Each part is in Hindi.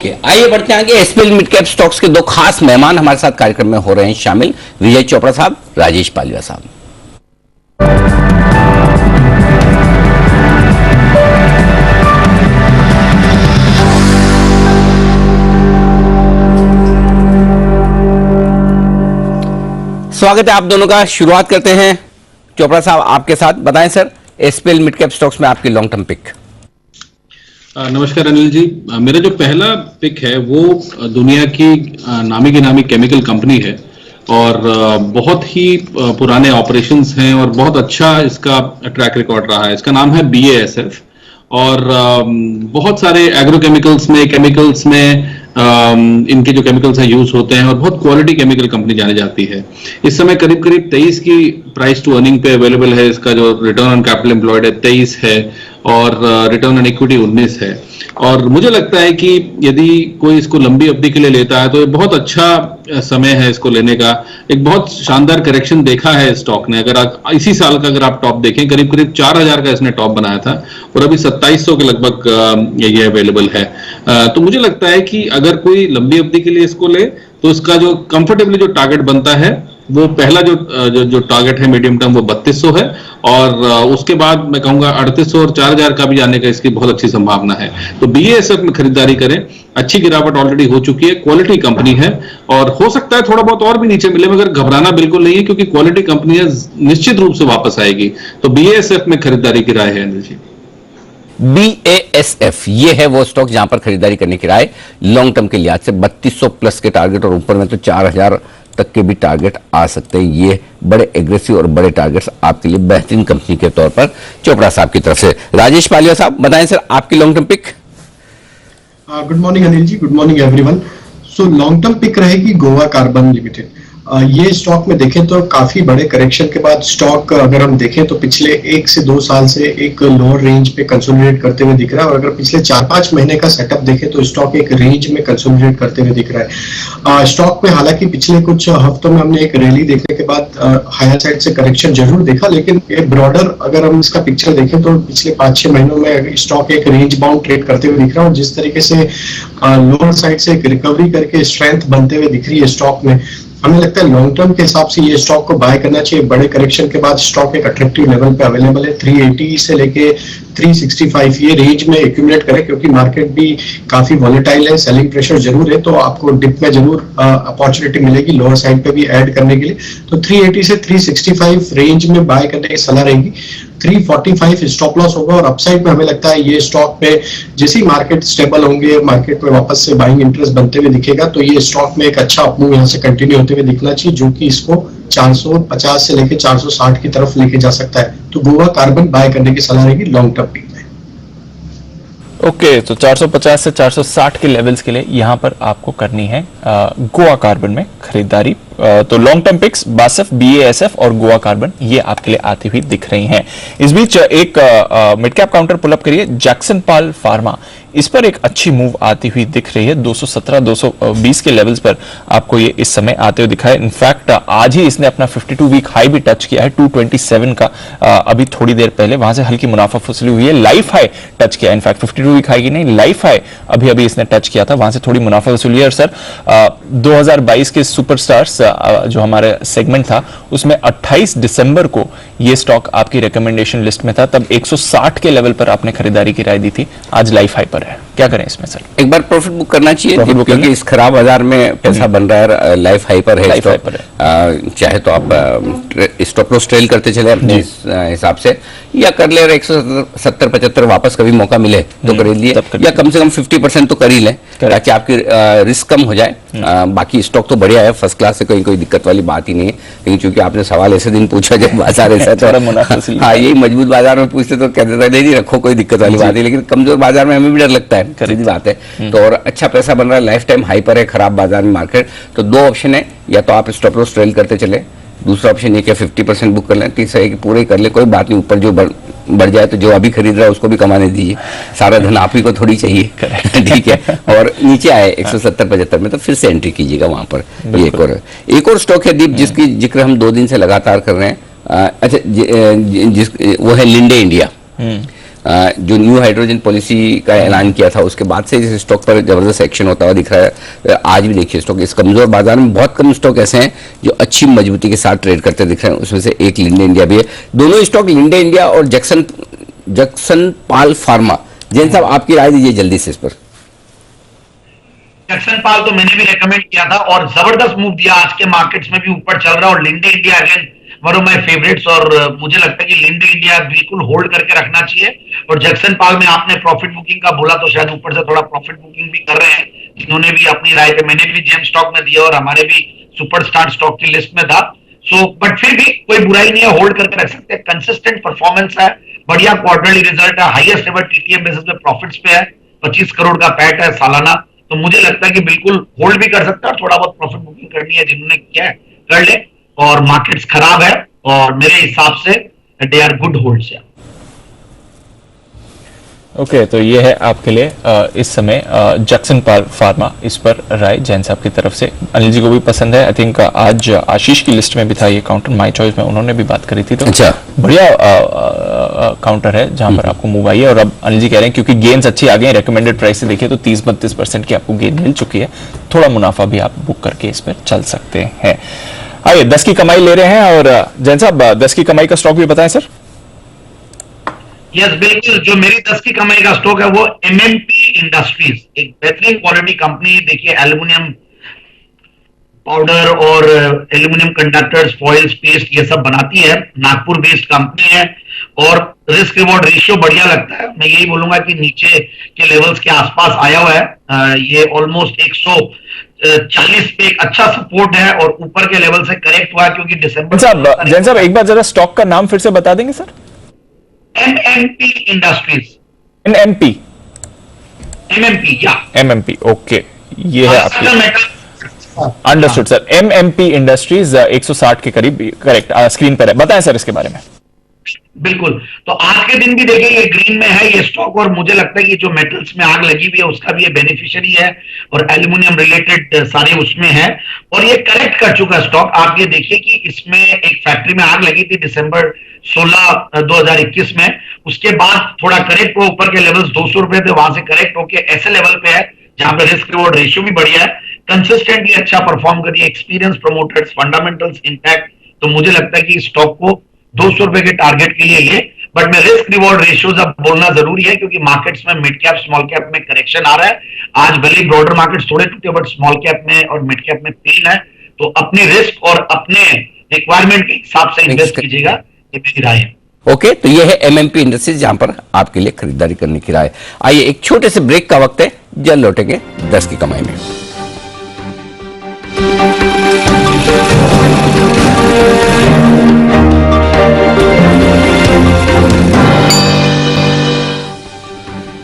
आइए बढ़ते हैं आगे। एसपीएल मिड कैप स्टॉक्स के दो खास मेहमान हमारे साथ कार्यक्रम में हो रहे हैं शामिल, विजय चोपड़ा साहब, राजेश पालिया साहब। स्वागत है आप दोनों का। शुरुआत करते हैं चोपड़ा साहब आपके साथ। बताएं sir, SPL mid cap stocks में आपकी लॉन्ग टर्म पिक। नमस्कार अनिल जी। मेरा जो पहला पिक है वो दुनिया की नामी गिनामी केमिकल कंपनी है और बहुत ही पुराने ऑपरेशंस हैं और बहुत अच्छा इसका ट्रैक रिकॉर्ड रहा है। इसका नाम है BASF और बहुत सारे एग्रोकेमिकल्स में, केमिकल्स में इनके जो केमिकल्स हैं यूज होते हैं और बहुत क्वालिटी केमिकल कंपनी जानी जाती है। इस समय करीब करीब 23 की प्राइस टू अर्निंग पे अवेलेबल है। इसका जो रिटर्न ऑन कैपिटल एम्प्लॉयड है 23 है और रिटर्न ऑन इक्विटी 19 है। और मुझे लगता है कि यदि कोई इसको लंबी अवधि के लिए लेता है तो ये बहुत अच्छा समय है इसको लेने का। एक बहुत शानदार करेक्शन देखा है स्टॉक ने। अगर आप इसी साल का अगर आप टॉप देखें, करीब करीब 4000 का इसने टॉप बनाया था और अभी 2700 के लगभग ये अवेलेबल है। तो मुझे लगता है कि अगर कोई लंबी अवधि के लिए इसको ले तो इसका जो कंफर्टेबली जो टारगेट बनता है वो पहला जो टारगेट है मीडियम टर्म वो 3200 है और उसके बाद मैं कहूंगा 3800 और 4000 का भी जाने का इसकी बहुत अच्छी संभावना है। तो BASF में खरीदारी करें। अच्छी गिरावट ऑलरेडी हो चुकी है, क्वालिटी कंपनी है और हो सकता है थोड़ा बहुत और भी नीचे मिले, मगर घबराना बिल्कुल नहीं है क्योंकि क्वालिटी कंपनी है, निश्चित रूप से वापस आएगी। तो BASF में खरीदारी की राय है अनिल जी। BASF ये है वो स्टॉक जहां पर खरीदारी करने की राय लॉन्ग टर्म के लिहाज से। 3200 प्लस के टारगेट और ऊपर में तो 4000 तक के भी टारगेट आ सकते हैं। ये बड़े एग्रेसिव और बड़े टारगेट्स आपके लिए बेहतरीन कंपनी के तौर पर चोपड़ा साहब की तरफ से। राजेश पालिया साहब बताएं सर, आपकी long term pick. Good morning Anil ji, good morning everyone. So long term pick रहेगी गोवा कार्बन लिमिटेड। ये स्टॉक में देखें तो काफी बड़े करेक्शन के बाद स्टॉक अगर हम देखें तो पिछले 1 से 2 साल से एक लोअर रेंज पे कंसोलिडेट करते हुए दिख रहा है और अगर पिछले 4-5 महीने का सेटअप देखें तो स्टॉक एक रेंज में कंसोलिडेट करते हुए दिख रहा है। स्टॉक में हालांकि पिछले कुछ हफ्तों में हमने एक रैली देखने के बाद हायर साइड से करेक्शन जरूर देखा, लेकिन ब्रॉडर अगर हम इसका पिक्चर देखें तो पिछले 5-6 महीनों में स्टॉक एक रेंज बाउंड ट्रेड करते हुए दिख रहा है और जिस तरीके से लोअर साइड से एक रिकवरी करके स्ट्रेंथ बनते हुए दिख रही है स्टॉक में, हमें लगता है लॉन्ग टर्म के हिसाब से ये स्टॉक को बाय करना चाहिए। बड़े करेक्शन के बाद स्टॉक एक अट्रैक्टिव लेवल पे अवेलेबल है। 380 से लेके 365 ये रेंज में एक्यूमुलेट करें क्योंकि मार्केट भी काफी वॉलेटाइल है, सेलिंग प्रेशर जरूर है, तो आपको डिप में जरूर अपॉर्चुनिटी मिलेगी लोअर साइड पे भी ऐड करने के लिए। तो 380 से 365 रेंज में बाय करने की सलाह रहेगी। 345 स्टॉप लॉस होगा और अपसाइड में हमें लगता है ये स्टॉक पे जैसे ही मार्केट स्टेबल होंगे, मार्केट में वापस से बाइंग इंटरेस्ट बनते हुए दिखेगा तो ये स्टॉक में एक अच्छा अपमूव यहाँ से कंटिन्यू होते हुए दिखना चाहिए जो कि इसको 450 से लेके 460 की तरफ लेके जा सकता है। तो गोवा कार्बन बाय करने की सलाह रहेगी लॉन्ग टर्म पिक में। ओके, तो 450 से 460 के लेवल्स के लिए यहां पर आपको करनी है गोवा कार्बन में खरीदारी। तो लॉन्ग टर्म पिक्स BASF और गोवा कार्बन ये आपके लिए आती हुई दिख रही हैं। इस बीच एक mid cap counter pull up करिए, जैक्सन पाल फार्मा। इस पर एक अच्छी मूव आती हुई दिख रही है। 217-220 के लेवल्स पर आपको ये इस समय आते हुए दिखा है। इनफैक्ट आज ही इसने अपना 52 वीक हाई भी टच किया है 227 का। अभी थोड़ी देर पहले वहां से हल्की मुनाफा वसूली हुई है। लाइफ हाई टच किया, इनफैक्ट 52 वीक हाई की नहीं, लाइफ हाई अभी इसने टच किया था, वहां से थोड़ी मुनाफा वसूली है। और सर 2022 के सुपरस्टार्स जो हमारे सेगमेंट था उसमें 28 दिसंबर को ये स्टॉक आपकी रिकमेंडेशन लिस्ट में था, तब 160 के लेवल पर आपने खरीदारी की राय दी थी। आज लाइफ हाई पर है, क्या करें इसमें सर? एक बार प्रॉफिट बुक करना चाहिए क्योंकि इस खराब बाजार में पैसा बन रहा है। लाइफ हाई पर है, लाइफ हाई पर है। चाहे तो आप स्टॉप लॉस ट्रेल करते चले अपने हिसाब से या कर ले, 170-75 वापस कभी मौका मिले तो खरीद लिए या कम से कम 50% तो कर ही लें ताकि आपकी रिस्क कम हो जाए। बाकी स्टॉक तो बढ़िया है, फर्स्ट क्लास से कोई दिक्कत वाली बात ही नहीं है। लेकिन चूंकि आपने सवाल ऐसे दिन पूछा जब बाजार ऐसा तो हाँ, यही मजबूत बाजार में पूछते तो कहते थे नहीं रखो, कोई दिक्कत वाली बात है। लेकिन कमजोर बाजार में हमें भी डर लगता है, खरीदी बात है। तो और अच्छा पैसा बन रहा है, लाइफ टाइम हाई पर है खराब बाजार में मार्केट। तो 2 ऑप्शन है, या तो आप स्टॉप लॉस ट्रेल करते चले, दूसरा ऑप्शन ये कि 50% बुक कर लें, तीसरा है कि पूरे कर ले, कोई बात नहीं, ऊपर जो बढ़ जाए तो जो अभी खरीद रहा है उसको भी कमाने दीजिए, सारा धन आप ही को थोड़ी चाहिए। ठीक है, और नीचे आए 170-75 में तो फिर से एंट्री कीजिएगा वहां पर। ये एक और स्टॉक है दीप जिसकी जिक्र हम 2 दिन से लगातार कर रहे हैं। अच्छा वो है लिंडे इंडिया। जो न्यू हाइड्रोजन पॉलिसी का ऐलान किया था उसके बाद से इस स्टॉक पर जबरदस्त एक्शन होता हुआ दिख रहा है। आज भी देखिए स्टॉक इस कमजोर बाजार में बहुत कम स्टॉक ऐसे हैं जो अच्छी मजबूती के साथ ट्रेड करते दिख रहे हैं, उसमें से एक लिंडे इंडिया भी है। दोनों स्टॉक लिंडे इंडिया और जक्सन पाल फार्मा, जैन साहब आपकी राय दीजिए जल्दी से इस पर। जक्सन पाल तो मैंने भी रेकमेंड किया था और जबरदस्त मूव दिया, आज के मार्केट्स में भी ऊपर चल रहा है। और Linde India again one of my favourites, और मुझे लगता है कि लिंडे इंडिया बिल्कुल होल्ड करके रखना चाहिए। और जक्सन पाल में आपने प्रॉफिट बुकिंग का बोला तो शायद ऊपर से थोड़ा प्रॉफिट बुकिंग भी कर रहे हैं, जिन्होंने भी अपनी राय पे, मैंने भी जेम स्टॉक में दिया और हमारे भी सुपरस्टार स्टॉक की लिस्ट में था। सो बट फिर भी कोई बुराई नहीं है, होल्ड करके रख सकते हैं। कंसिस्टेंट परफॉर्मेंस है, बढ़िया क्वार्टरली रिजल्ट है, हाईएस्ट एवर टीटीएम बेसिस पे प्रॉफिट्स पे है, 25 करोड़ का पैट है सालाना। तो मुझे लगता है कि बिल्कुल होल्ड भी कर सकता है और थोड़ा बहुत प्रॉफिट बुकिंग करनी है जिन्होंने किया है कर ले। और मार्केट्स खराब है और मेरे हिसाब से दे आर गुड होल्ड्स है। ओके, तो ये है आपके लिए इस समय जक्सन पाल फार्मा, इस पर राय जैन साहब की तरफ से। अनिल जी को भी पसंद है, आई थिंक आज आशीष की लिस्ट में भी था ये काउंटर, माय चॉइस में उन्होंने भी बात करी थी। तो अच्छा, बढ़िया काउंटर है जहां पर आपको मूव आई है। और अब अनिल जी कह रहे हैं क्योंकि गेन्स अच्छी आ गए, रेकमेंडेड प्राइस से देखिए तो 30-32% की आपको गेन मिल चुकी है, थोड़ा मुनाफा भी आप बुक करके इस पर चल सकते हैं। आइए 10 की कमाई ले रहे हैं और जैन साहब 10 की कमाई का स्टॉक भी बताएं सर। यस बिल्कुल, जो मेरी 10 की कमाई का स्टॉक है वो एमएमपी इंडस्ट्रीज, एक बेहतरीन क्वालिटी कंपनी। देखिए एल्यूमिनियम पाउडर और एल्यूमिनियम कंडक्टर्स, फॉइल्स, पेस्ट ये सब बनाती है, नागपुर बेस्ड कंपनी है और रिस्क रिवॉर्ड रेशियो बढ़िया लगता है। मैं यही बोलूंगा कि नीचे के लेवल्स के आसपास आया हुआ है, ये ऑलमोस्ट 140 पे एक अच्छा सपोर्ट है और ऊपर के लेवल से करेक्ट हुआ क्योंकि दिसंबर। जैन साहब एक बार जरा स्टॉक का नाम फिर से बता देंगे sir. MMP industries. NMP MMP या एमएमपी, ओके, ये है आपकी। अंडरस्टूड सर, एमएमपी इंडस्ट्रीज 160 के करीब करेक्ट स्क्रीन पर है, बताएं सर इसके बारे में। बिल्कुल, तो आज के दिन भी देखिए ये ग्रीन में है ये स्टॉक और मुझे लगता है कि जो मेटल्स में आग लगी हुई है उसका भी ये बेनिफिशियरी है और एल्यूमिनियम रिलेटेड सारे उसमें है और ये करेक्ट कर चुका स्टॉक। आप ये देखिए कि इसमें एक फैक्ट्री में आग लगी थी दिसंबर 16, 2021 में, उसके बाद थोड़ा करेक्ट हुआ, ऊपर के लेवल्स 200 रुपए थे, वहां से करेक्ट होके ऐसे लेवल पे है जहां पे रिस्क रिवॉर्ड रेशियो भी बढ़िया है, कंसिस्टेंटली अच्छा परफॉर्म करिए, एक्सपीरियंस प्रमोटर्स, फंडामेंटल्स इंटैक्ट। तो मुझे लगता है कि स्टॉक को 200 रुपए के टारगेट के लिए ले, बट मैं रिस्क रिवॉर्ड रेशियोज अब बोलना जरूरी है क्योंकि मार्केट्स में मिड कैप स्मॉल कैप में करेक्शन आ रहा है। आज भले ब्रॉडर मार्केट्स थोड़े टूटे बट स्मॉल कैप में और मिड कैप में पेन है, तो अपने रिस्क और अपने रिक्वायरमेंट के हिसाब से इन्वेस्ट कीजिएगा, ये मेरी राय है। ओके, तो ये है एमएमपी इंडस्ट्रीज जहां पर आपके लिए खरीदारी करने की राय। आइए एक छोटे से ब्रेक का वक्त है, जल्द लौटेंगे 10 की कमाई में।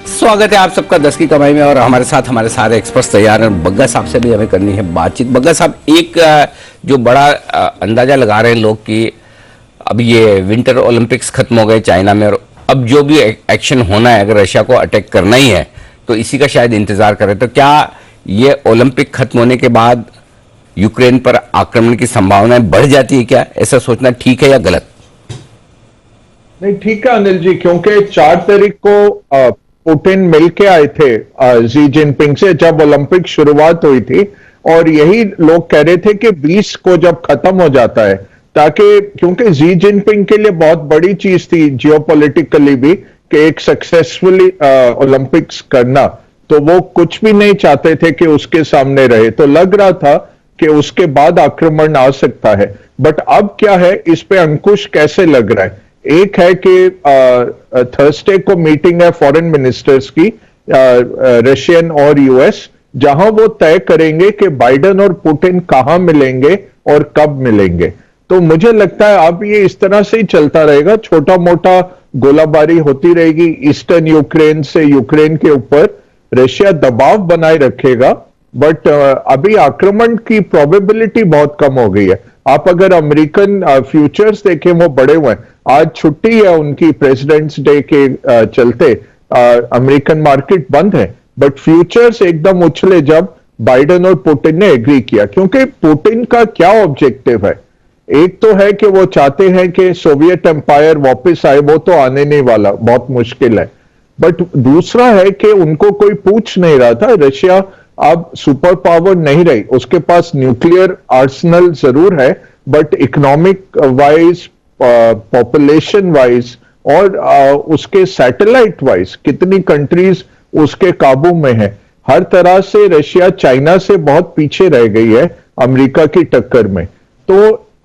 स्वागत है आप सबका 10 की कमाई में और हमारे साथ हमारे सारे एक्सपर्ट्स तैयार हैं। बग्गा साहब से भी हमें करनी है बातचीत। बग्गा साहब, एक जो बड़ा अंदाजा लगा रहे हैं लोग कि अब ये विंटर ओलंपिक्स खत्म हो गए चाइना में और अब जो भी एक्शन होना है, अगर रशिया को अटैक करना ही है तो इसी का शायद इंतजार करें। तो क्या ये ओलंपिक खत्म होने के बाद यूक्रेन पर आक्रमण की संभावनाएं बढ़ जाती है? क्या ऐसा सोचना ठीक है या गलत? नहीं, ठीक है अनिल जी, क्योंकि 4 तारीख को पुतिन मिलके आए थे जी जिनपिंग से जब ओलंपिक शुरुआत हुई थी और यही लोग कह रहे थे कि 20 को जब खत्म हो जाता है, ताकि क्योंकि जी जिनपिंग के लिए बहुत बड़ी चीज थी जियोपॉलिटिकली भी कि एक सक्सेसफुली ओलंपिक्स करना, तो वो कुछ भी नहीं चाहते थे कि उसके सामने रहे। तो लग रहा था कि उसके बाद आक्रमण आ सकता है, बट अब क्या है, इस पे अंकुश कैसे लग रहा है? एक है कि थर्सडे को मीटिंग है फॉरेन मिनिस्टर्स की, रशियन और यूएस, जहां वो तय करेंगे कि बाइडेन और पुतिन कहां मिलेंगे और कब मिलेंगे। तो मुझे लगता है अब ये इस तरह से ही चलता रहेगा, छोटा मोटा गोलाबारी होती रहेगी ईस्टर्न यूक्रेन से यूक्रेन के ऊपर, रशिया दबाव बनाए रखेगा, बट अभी आक्रमण की प्रोबेबिलिटी बहुत कम हो गई है। आप अगर अमेरिकन फ्यूचर्स देखें वो बढ़े हुए हैं, आज छुट्टी है उनकी प्रेसिडेंट्स डे के चलते, अमेरिकन मार्केट बंद है, बट फ्यूचर्स एकदम उछले जब बाइडेन और पुतिन ने एग्री किया, क्योंकि पुतिन का क्या ऑब्जेक्टिव है एक तो है कि वो चाहते हैं कि सोवियत एम्पायर वापस आए, वो तो आने नहीं वाला, बहुत मुश्किल है। बट दूसरा है कि उनको कोई पूछ नहीं रहा था, रशिया अब सुपर पावर नहीं रही, उसके पास न्यूक्लियर आर्सनल जरूर है, but economic wise, population wise और उसके सैटेलाइट वाइज कितनी कंट्रीज उसके काबू में है, हर तरह से रशिया चाइना से बहुत पीछे रह गई है अमेरिका की टक्कर में। तो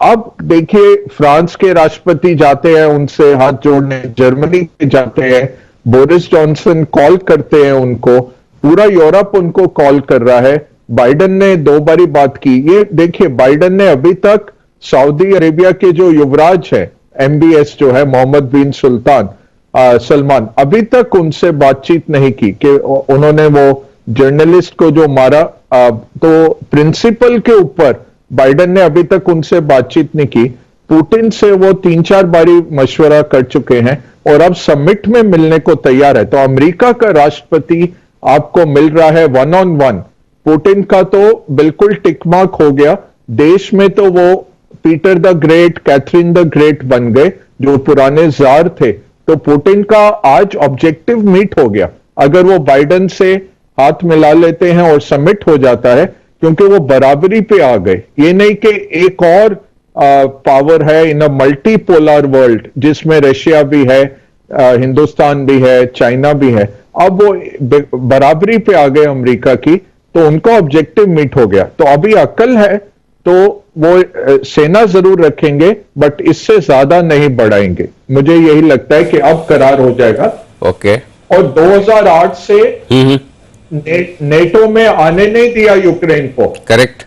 अब देखिए, फ्रांस के राष्ट्रपति जाते हैं उनसे हाथ जोड़ने, जर्मनी के जाते हैं, बोरिस जॉनसन कॉल करते हैं उनको, पूरा यूरोप उनको कॉल कर रहा है। बाइडन ने 2 बारी बात की। ये देखिए, बाइडन ने अभी तक सऊदी अरेबिया के जो युवराज है, MBS जो है, मोहम्मद बिन सलमान, अभी तक उनसे बातचीत नहीं की कि उन्होंने वो जर्नलिस्ट को जो मारा, तो प्रिंसिपल के ऊपर बाइडन ने अभी तक उनसे बातचीत नहीं की। पुतिन से वो 3-4 बारी मशवरा कर चुके हैं और अब समिट में मिलने को तैयार है। तो अमेरिका का राष्ट्रपति आपको मिल रहा है 1-on-1। पुतिन का तो बिल्कुल टिकमार्क हो गया, देश में तो वो Peter the great, Catherine the great बन गए, जो पुराने जार थे। तो पुतिन का आज ऑब्जेक्टिव मीट हो गया। अगर वो बाइडन से हाथ मिला लेते हैं और समिट हो जाता है, क्योंकि वो बराबरी पे आ गए, ये नहीं कि एक और पावर है इन अ मल्टीपोलर वर्ल्ड जिसमें रशिया भी है, हिंदुस्तान भी है, चाइना भी है, अब वो बराबरी पे आ गए अमेरिका की, तो उनका ऑब्जेक्टिव मीट हो गया। तो अभी अकल है तो वो सेना जरूर रखेंगे, बट इससे ज्यादा नहीं बढ़ाएंगे। मुझे यही लगता है कि अब करार हो जाएगा। ओके। और 2008 से नेटो में आने नहीं दिया यूक्रेन को। करेक्ट।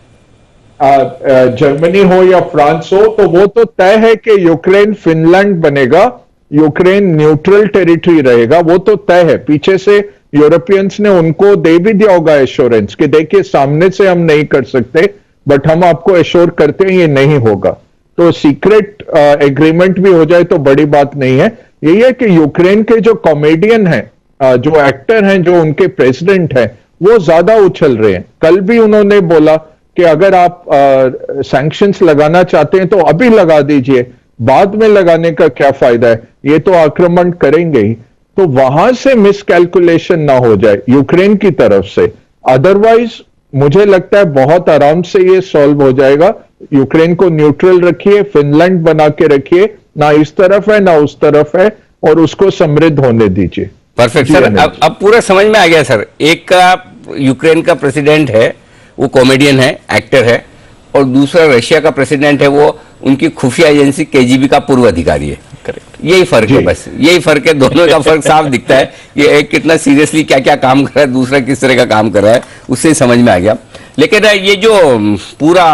जर्मनी हो या फ्रांस हो, तो वो तो तय है कि यूक्रेन फिनलैंड बनेगा, यूक्रेन न्यूट्रल टेरिटरी रहेगा, वो तो तय है। पीछे से यूरोपियंस ने उनको दे भी दिया होगा एश्योरेंस कि देखिए, सामने से हम नहीं कर सकते, बट हम आपको एश्योर करते हैं ये नहीं होगा। तो सीक्रेट एग्रीमेंट भी हो जाए तो बड़ी बात नहीं है। यही है कि यूक्रेन के जो कॉमेडियन हैं, जो एक्टर हैं, जो उनके प्रेसिडेंट हैं, वो ज्यादा उछल रहे हैं। कल भी उन्होंने बोला कि अगर आप सैंक्शंस लगाना चाहते हैं तो अभी लगा दीजिए, बाद में लगाने का क्या फायदा है, ये तो आक्रमण करेंगे ही। तो वहां से मिसकैलकुलेशन ना हो जाए यूक्रेन की तरफ से, अदरवाइज मुझे लगता है बहुत आराम से ये सॉल्व हो जाएगा। यूक्रेन को न्यूट्रल रखिए, फिनलैंड बना के रखिए, ना इस तरफ है ना उस तरफ है, और उसको समृद्ध होने दीजिए। परफेक्ट सर, अब पूरा समझ में आ गया सर। एक का यूक्रेन का प्रेसिडेंट है, वो कॉमेडियन है, एक्टर है, और दूसरा रशिया का प्रेसिडेंट है, वो उनकी खुफिया एजेंसी KGB का पूर्व अधिकारी है। करेक्ट। यही फर्क है, बस यही फर्क है, दोनों का फर्क साफ दिखता है। ये एक कितना सीरियसली क्या क्या काम कर रहा है, दूसरा किस तरह का काम कर रहा है, उससे ही समझ में आ गया। लेकिन ये जो पूरा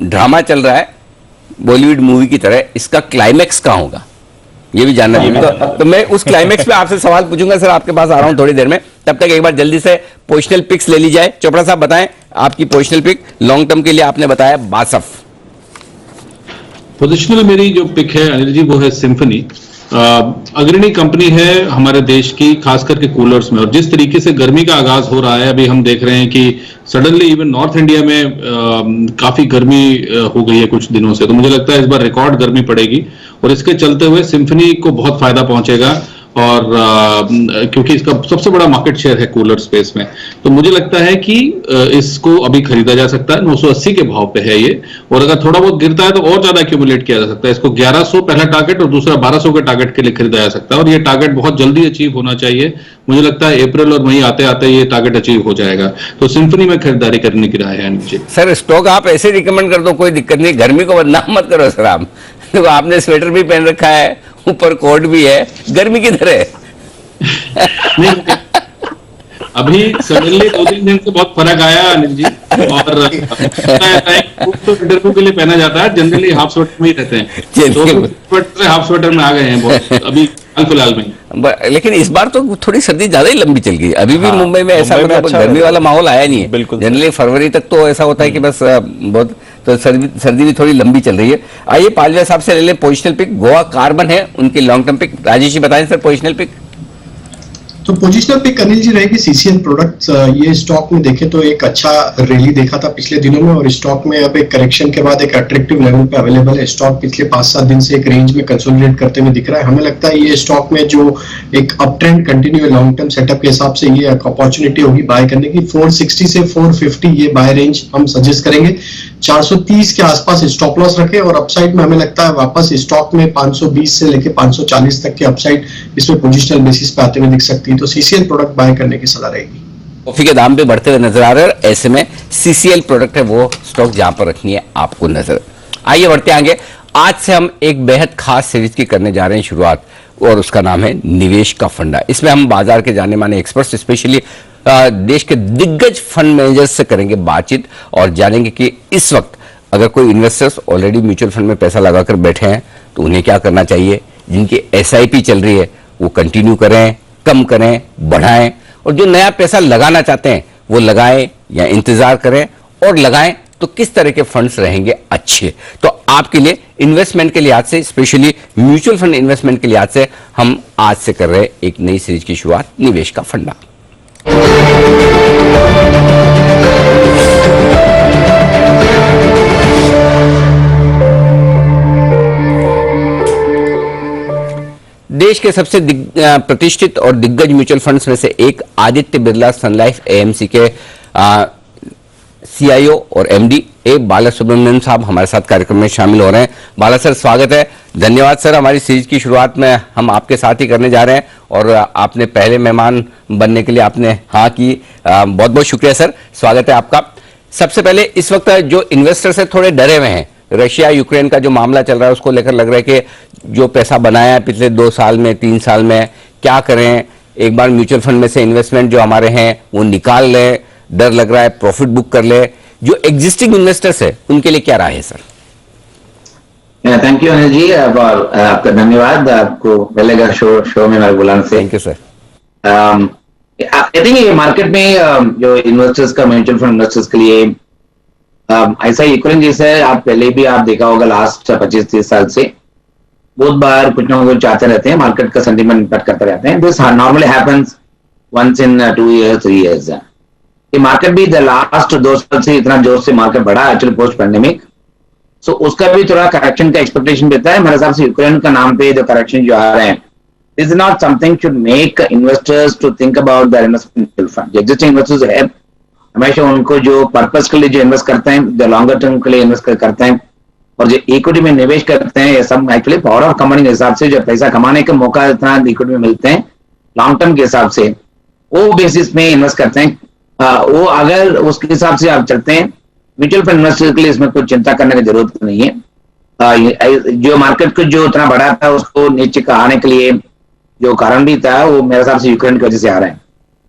ड्रामा चल रहा है बॉलीवुड मूवी की तरह, इसका क्लाइमैक्स कहाँ होगा, ये भी जानना चाहिए। तो मैं उस क्लाइमैक्स पे आपसे सवाल पूछूंगा सर, आपके पास आ रहा हूं थोड़ी देर में। तब तक एक बार जल्दी से पोजिशनल पिक्स ले ली जाए। चोपड़ा साहब बताएं आपकी पोजिशनल पिक लॉन्ग टर्म के लिए। आपने बताया बासफ। पोजिशनल मेरी जो पिक है अनिल जी, वो है सिम्फनी। अग्रणी कंपनी है हमारे देश की, खास करके कूलर्स में। और जिस तरीके से गर्मी का आगाज हो रहा है, अभी हम देख रहे हैं कि सडनली इवन नॉर्थ इंडिया में काफी गर्मी हो गई है कुछ दिनों से। तो मुझे लगता है इस बार रिकॉर्ड गर्मी पड़ेगी, और इसके चलते हुए सिम्फनी को बहुत फायदा पहुंचेगा। और क्योंकि इसका सबसे बड़ा मार्केट शेयर है कूलर स्पेस में, तो मुझे लगता है कि इसको अभी खरीदा जा सकता है। 980 के भाव पे है ये, और अगर थोड़ा बहुत गिरता है तो और ज्यादा एक्यूमुलेट किया जा सकता है। इसको 1100 पहला टारगेट और दूसरा 1200 के टारगेट के लिए खरीदा जा सकता है, और ये टारगेट बहुत जल्दी अचीव होना चाहिए। मुझे लगता है अप्रैल और मई आते आते ये टारगेट अचीव हो जाएगा। तो सिम्फनी में खरीदारी करने की राय है मुझे। सर स्टॉक आप ऐसे रिकमेंड कर दो, कोई दिक्कत नहीं, गर्मी को बदनाम मत करो सर आप। तो आपने स्वेटर भी पहन रखा है, ऊपर कोट भी है, गर्मी किधर है? नहीं, अभी सडनली 2-3 दिन से बहुत फर्क आया अनिल जी, और तो इंटरव्यू के लिए पहना जाता है, जनरली हाफ स्वेटर में ही रहते हैं, तो स्वेटर से हाफ स्वेटर में आ गए हैं बहुत अभी फिलहाल में। लेकिन इस बार तो थोड़ी सर्दी ज्यादा ही लंबी चल गई। अभी भी मुंबई में ऐसा मतलब अच्छा गर्मी वाला माहौल आया नहीं है। बिल्कुल, जनरली फरवरी तक तो ऐसा होता है कि बस बहुत, तो सर्दी भी थोड़ी लंबी चल रही है। आइए पालवे साहब से ले लें पोजिशनल पिक। गोवा कार्बन है उनकी long term pick. Rajesh ji बताएं सर पोजिशनल पिक। तो पोजिशनल पिक अनिल जी रहेगी सीसीएल प्रोडक्ट्स। ये स्टॉक में देखें तो एक अच्छा रैली देखा था पिछले दिनों में, और स्टॉक में अब एक करेक्शन के बाद एक अट्रैक्टिव लेवल पे अवेलेबल है। स्टॉक पिछले 5-7 दिन से एक रेंज में कंसोलिडेट करते हुए दिख रहा है। हमें लगता है ये स्टॉक में जो एक अप ट्रेंड कंटिन्यू है लॉन्ग टर्म सेटअप के हिसाब से, ये एक अपॉर्चुनिटी होगी बाय करने की। 460 से 450 ये बाय रेंज हम सजेस्ट करेंगे। 430 के आसपास स्टॉप लॉस रखें, और अपसाइड में हमें लगता है वापस स्टॉक में 520 से लेके 540 तक के अपसाइड इसमें पोजिशनल बेसिस पे आते हुए दिख सकती है। तो सीसीएल प्रोडक्ट बाय करने की सलाह रहेगी। कॉफी के दाम भी बढ़ते हुए नजर आ रहे हैं, ऐसे में सीसीएल प्रोडक्ट है वो स्टॉक जहां पर रखनी है आपको नजर। आइए बढ़ते आगे। आज से हम एक बेहद खास सीरीज की करने जा रहे हैं शुरुआत, और उसका नाम है निवेश का फंडा। इसमें हम बाजार के जाने माने एक्सपर्ट्स, स्पेशली देश के दिग्गज फंड मैनेजर्स से करेंगे बातचीत, और जानेंगे कि इस वक्त अगर कोई इन्वेस्टर्स ऑलरेडी म्यूचुअल फंड में पैसा लगाकर बैठे हैं तो उन्हें क्या करना चाहिए, जिनकी एसआईपी चल रही है वो कंटिन्यू करें, कम करें, बढ़ाएं, और जो नया पैसा लगाना चाहते हैं वो लगाएं या इंतजार करें, और लगाएं तो किस तरह के फंड्स रहेंगे अच्छे। तो आपके लिए इन्वेस्टमेंट के लिहाज से, स्पेशली म्यूचुअल फंड इन्वेस्टमेंट के लिहाज से, हम आज से कर रहे हैं एक नई सीरीज की शुरुआत, निवेश का फंडा। देश के सबसे प्रतिष्ठित और दिग्गज म्यूचुअल फंड्स में से एक आदित्य बिरला सन लाइफ एएमसी के सीआईओ और एमडी ए बाला सुब्रमण्यम साहब हमारे साथ कार्यक्रम में शामिल हो रहे हैं। बाला सर, स्वागत है। धन्यवाद सर, हमारी सीरीज की शुरुआत में हम आपके साथ ही करने जा रहे हैं, और आपने पहले मेहमान बनने के लिए आपने हाँ की, बहुत बहुत शुक्रिया सर, स्वागत है आपका। सबसे पहले, इस वक्त जो इन्वेस्टर्स है थोड़े डरे हुए हैं, रशिया यूक्रेन का जो मामला चल रहा है उसको लेकर लग रहा है कि जो पैसा बनाया है पिछले 2 साल में, 3 साल में, क्या करें, एक बार म्यूचुअल फंड में से इन्वेस्टमेंट जो हमारे हैं वो निकाल ले, डर लग रहा है प्रॉफिट बुक कर ले। जो एग्जिस्टिंग इन्वेस्टर्स है उनके लिए क्या राय है sir? Thank you Anil ji, आपका धन्यवाद, आपको पहले शो में मैं बुलाने से। Thank you sir. I think ये मार्केट में जो इन्वेस्टर्स का, म्यूचुअल फंड इन्वेस्टर्स के लिए ऐसा यूक्रेन जैसे आप पहले भी आप देखा होगा लास्ट 25-30 साल से बहुत बार कुछ ना कुछ चाहते रहते हैं, मार्केट का सेंटीमेंट इम्पैक्ट करते रहते हैं। This normally happens once in 2 years 3 years। ये मार्केट भी लास्ट 2 साल से इतना जोर से मार्केट बढ़ा एक्चुअली पोस्ट पैंडेमिक, सो उसका भी थोड़ा करेक्शन का एक्सपेक्टेशन रहता है। मेरे हिसाब से यूक्रेन का नाम पे जो करेक्शन जो आ रहे हैं, is not something should make investors to think about the investment fund. जो एग्जिस्टिंग इन्वेस्टर्स है हमेशा उनको जो पर्पस के लिए जो इन्वेस्ट करते हैं, जो लॉन्गर टर्म के लिए इन्वेस्ट करते हैं, और जो इक्विटी में निवेश करते हैं, ये सब एक्चुअली पावर ऑफ कंपनी के हिसाब से जो पैसा कमाने के मौका इतना इक्विटी में मिलते हैं लॉन्ग टर्म के हिसाब से, वो बेसिस में इन्वेस्ट करते हैं। वो अगर उसके हिसाब से आप चलते हैं, म्यूचुअल फंड इन्वेस्टर के लिए इसमें कुछ चिंता करने की जरूरत नहीं है। जो मार्केट को जो इतना बड़ा था उसको नीचे का आने के लिए जो कारण भी था, वो मेरे हिसाब से यूक्रेन की वजह से आ रहा है।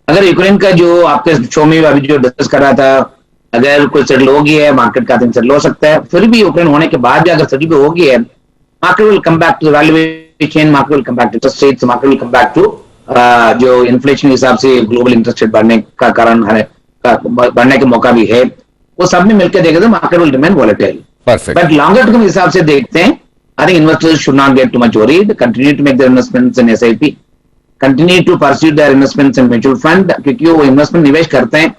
अगर यूक्रेन का जो आपके शो में अभी जो डिस्कस कर रहा था, अगर कोई सेटल हो गया है, मार्केट का दिन सेटल हो सकता है, फिर भी यूक्रेन होने के बाद भी अगर सेटल हो गया है, market will come back to valuation, market will come back to interest rates, market will come back to जो इन्फ्लेशन के हिसाब से ग्लोबल इंटरेस्ट रेट बढ़ने का कारण है, बढ़ने का मौका भी है, वो सब में मिलकर देखें तो market will remain volatile. But longer term हिसाब से देखते हैं, I think investors should not get too much worried, continue to make their investments in SIP, continue to pursue their investments in mutual fund, क्योंकि वो इन्वेस्टमेंट निवेश करते हैं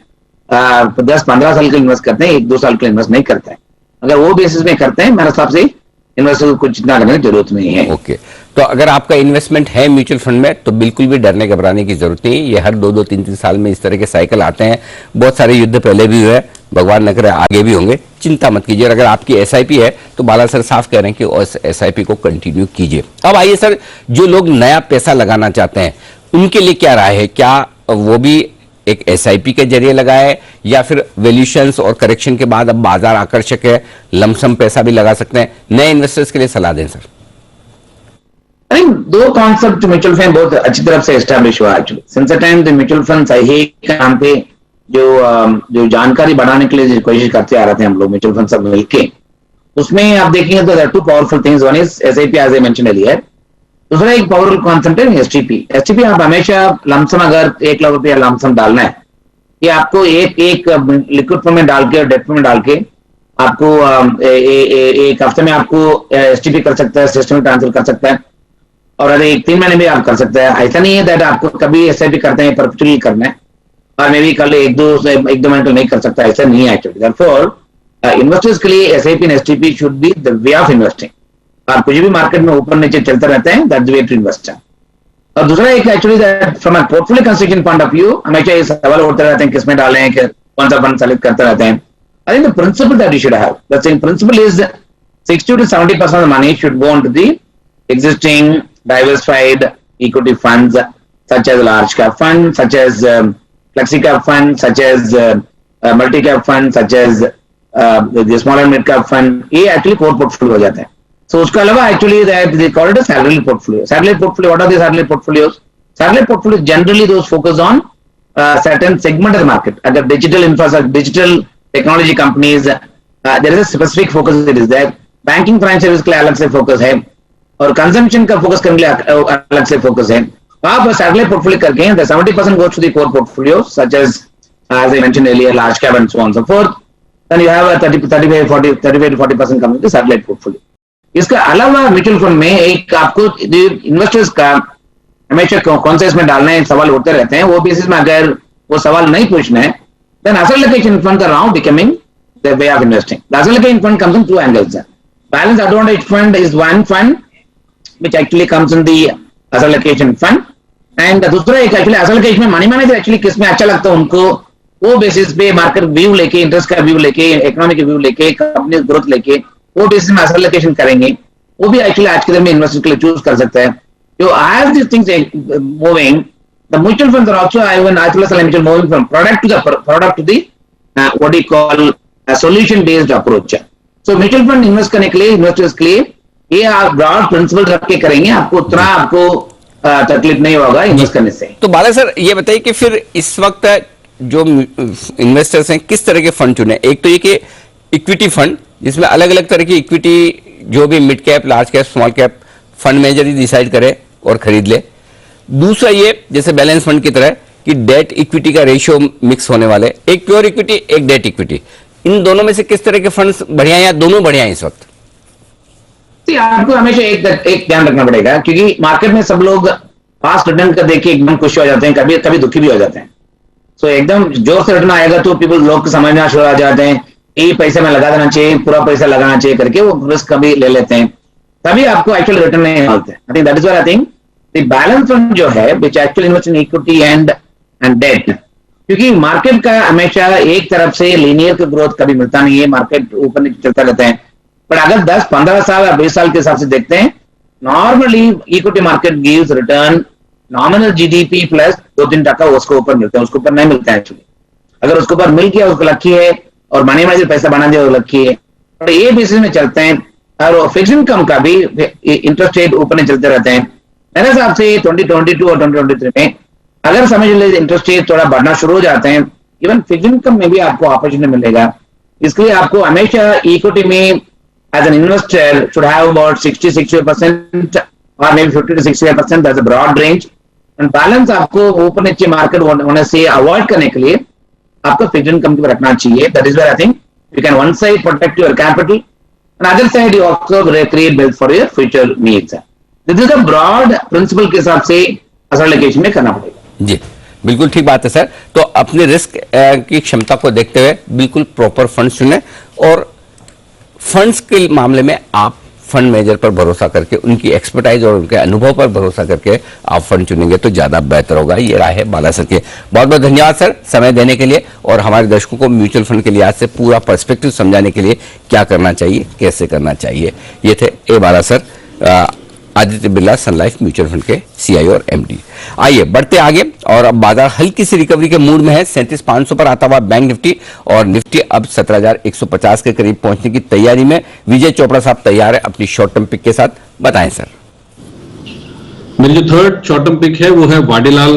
10-15 साल के इन्वेस्ट करते हैं, 1-2 साल के इन्वेस्ट नहीं करते हैं। अगर वो बेसिस में करते हैं, मेरे हिसाब से इन्वेस्टर को कुछ चिंता करने की जरूरत नहीं है। ओके, तो अगर आपका इन्वेस्टमेंट है म्यूचुअल फंड में तो बिल्कुल भी डरने घबराने की जरूरत नहीं है। ये हर 2-2, 3-3 साल में इस तरह के साइकिल आते हैं। बहुत सारे युद्ध पहले भी हुए, भगवान न करे आगे भी होंगे, चिंता मत कीजिए। अगर आपकी एसआईपी है तो बाला सर साफ कह रहे हैं कि उस एसआईपी को कंटिन्यू कीजिए। अब आइए सर, जो लोग नया पैसा लगाना चाहते हैं उनके लिए क्या राय है? क्या वो भी एक एसआईपी के जरिए लगाए, या फिर वैल्यूएशंस और करेक्शन के बाद अब बाजार आकर्षक है, लमसम पैसा भी लगा सकते हैं? नए इन्वेस्टर्स के लिए सलाह दें sir. I think 2 concept mutual fund बहुत अच्छी तरफ से एस्टैब्लिश हुआ actually since the time the mutual fund सही के नाम पे जो जानकारी बढ़ाने के लिए कोशिश करते आ रहे थे हम लोग म्यूचुअल फंड सब मिलके, उसमें आप देखेंगे तो 2 powerful things, one is SIP as I mentioned earlier, दूसरा एक पावरफुल कॉन्सेप्ट है एसटीपी। एसटीपी आप हमेशा लमसम अगर 1 लाख रुपया लमसम डालना है, ये आपको एक लिक्विड फॉर्म में डाल के और डेट फॉर्म में डाल के आपको एक हफ्ते में आपको एसटीपी कर सकता है, सिस्टम में ट्रांसफर कर सकता है। और अरे 3 महीने में आप कर सकते हैं। ऐसा नहीं है दैट आपको कभी एसआईपी करते हैं परपेचुअली करना है और मे भी कल एक दो महीने तो नहीं कर सकता, ऐसा नहीं है एक्चुअली। देयरफॉर इन्वेस्टर्स के लिए SIP and STP should be the way of investing. और कुछ भी मार्केट में ऊपर नीचे चलते रहते हैं, that's the way to invest. और दूसरा एक actually from a portfolio construction point of view हमेशा ये सवाल उठते रहते हैं किसमें डालें, कौन सा फंड सेलेक्ट करते रहते हैं। I think the principle that you should have, the principle is 60 to 70% of the money should go into the existing diversified equity funds such as large cap fund, such as flexi cap fund, such as multi cap fund, such as the small and mid cap fund. ये actually core portfolio हो जाता है। So उसके अलावा actually that they call it a satellite portfolio. Satellite portfolio, what are the satellite portfolios? Satellite portfolios generally those focus on certain segment of the market. अगर digital infrastructure, digital technology companies, there is a specific focus that is there. Banking finance service के लिए अलग से फोकस है और कंजम्पशन का फोकस करने के लिए अलग से फोकस है। आप सैटेलाइट पोर्टफोलियो करके 70% goes to the core portfolio such as I mentioned earlier large cap and so on and so forth, then you have a 35 to 40% comes to the satellite portfolio। इसके अलावा म्यूचुअल फंड में एक आपको इन्वेस्टर्स का हमेशा कौन सा इसमें डालना है सवाल उठते रहते हैं, वो बेसिस में अगर वो सवाल नहीं पूछना है then asset allocation funds are now becoming the way of investing। The asset allocation fund comes in two angles। Balance advantage fund is one fund which actually comes in the asset allocation fund, and दूसरा एक actually asset allocation में मनी मैनेजर एक्चुअली किसमें अच्छा लगता है उनको वो बेसिस पे मार्केट व्यू लेके, इंटरेस्ट का व्यू लेके, इकोनॉमिक व्यू लेके, कंपनी ग्रोथ लेके वो बेसिस में asset allocation करेंगे, वो भी एक्चुअली आज के दिन में इन्वेस्टर के लिए चूज कर सकता है। So as these things moving, the mutual funds are also moving from product to the what do you call a solution based approach। So mutual fund invest करने के लिए इन्वेस्टर्स के लिए ये आप ब्रॉड प्रिंसिपल रख के करेंगे, आपको उतना आपको तकलीफ नहीं होगा इन्वेस्ट करने से। तो बाला सर ये बताइए कि फिर इस वक्त जो इन्वेस्टर्स हैं किस तरह के फंड चुने। एक तो ये कि इक्विटी फंड जिसमें अलग अलग तरह की इक्विटी जो भी mid cap, large cap, small cap fund manager ही डिसाइड करे और खरीद ले। दूसरा ये जैसे बैलेंस फंड की तरह कि डेट इक्विटी का रेशियो मिक्स होने वाले, एक प्योर इक्विटी एक डेट इक्विटी, इन दोनों में से किस तरह के फंड्स बढ़िया हैं या दोनों बढ़िया हैं इस वक्त? आपको हमेशा एक ध्यान रखना पड़ेगा क्योंकि मार्केट में सब लोग फास्ट रिटर्न का देख के एकदम खुश हो जाते हैं, कभी कभी दुखी भी हो जाते हैं। सो एकदम जोर से रिटर्न आएगा तो लोग समझना शुरू हो जाते हैं ये पैसे में लगा देना चाहिए, पूरा पैसा लगाना चाहिए करके वो रिस्क कभी ले लेते हैं, तभी आपको एक्चुअली रिटर्न नहीं मिलते। I think that is why I think the balance fund जो है which actually invest in equity and debt, क्योंकि मार्केट का हमेशा एक तरफ से लीनियर का ग्रोथ कभी मिलता नहीं है, मार्केट ऊपर नीचे चलता रहता है। पर अगर 10-15 साल या 20 साल के हिसाब से देखते हैं, normally equity market gives return nominal GDP plus 2-3 टका उसको ऊपर मिलता है, उसके ऊपर नहीं मिलता है एक्चुअली। अगर उसके ऊपर मिल गया उसको लकी है और मनी मैनेजर पैसा बना दिया वो लकी है। और ये बेसिस में चलते हैं और फिक्स इनकम का भी इंटरेस्ट रेट ऊपर नहीं चलते रहते हैं। मेरे हिसाब से 2022 और 2023 में अगर समझ लीजिए इंटरेस्ट रेट थोड़ा बढ़ना शुरू हो जाते हैं, इवन फिक्स इनकम में भी आपको अपॉर्चुनिटी मिलेगा। इसके लिए आपको हमेशा इक्विटी में as an investor should have about 60-65% और maybe 50-65%, that's a broad range. And balance आपको ऊपर नीचे मार्केट होने से अवॉइड करने के लिए आपको फिक्स इनकम की रखना चाहिए। That is where I think you can one side protect your capital and other side you also create wealth for your future needs. This is a broad principle के हिसाब से एसेट एलोकेशन में करना पड़ेगा। जी बिल्कुल ठीक बात है सर। तो अपने रिस्क की क्षमता को देखते हुए बिल्कुल प्रॉपर फंड्स चुने और फंड्स के मामले में आप फंड मैनेजर पर भरोसा करके उनकी एक्सपर्टाइज और उनके अनुभव पर भरोसा करके आप फंड चुनेंगे तो ज्यादा बेहतर होगा। ये राय है बाला सर की। बहुत बहुत धन्यवाद सर समय देने के लिए और हमारे दर्शकों को म्यूचुअल फंड के लिहाज से पूरा पर्सपेक्टिव समझाने के लिए क्या करना चाहिए, कैसे करना चाहिए। ये थे ए बाला सर, आदित्य बिरला सन लाइफ म्यूचुअल फंड के सीईओ और एमडी। आइए बढ़ते आगे और अब बाजार हल्की सी रिकवरी के मूड में है। 37,500 पर आता हुआ बैंक निफ्टी और निफ्टी अब 17,150 के करीब पहुंचने की तैयारी में। विजय चोपड़ा साहब तैयार है अपनी शॉर्ट टर्म पिक के साथ, बताएं सर। मेरी जो थर्ड शॉर्ट टर्म पिक है वो है वाडीलाल।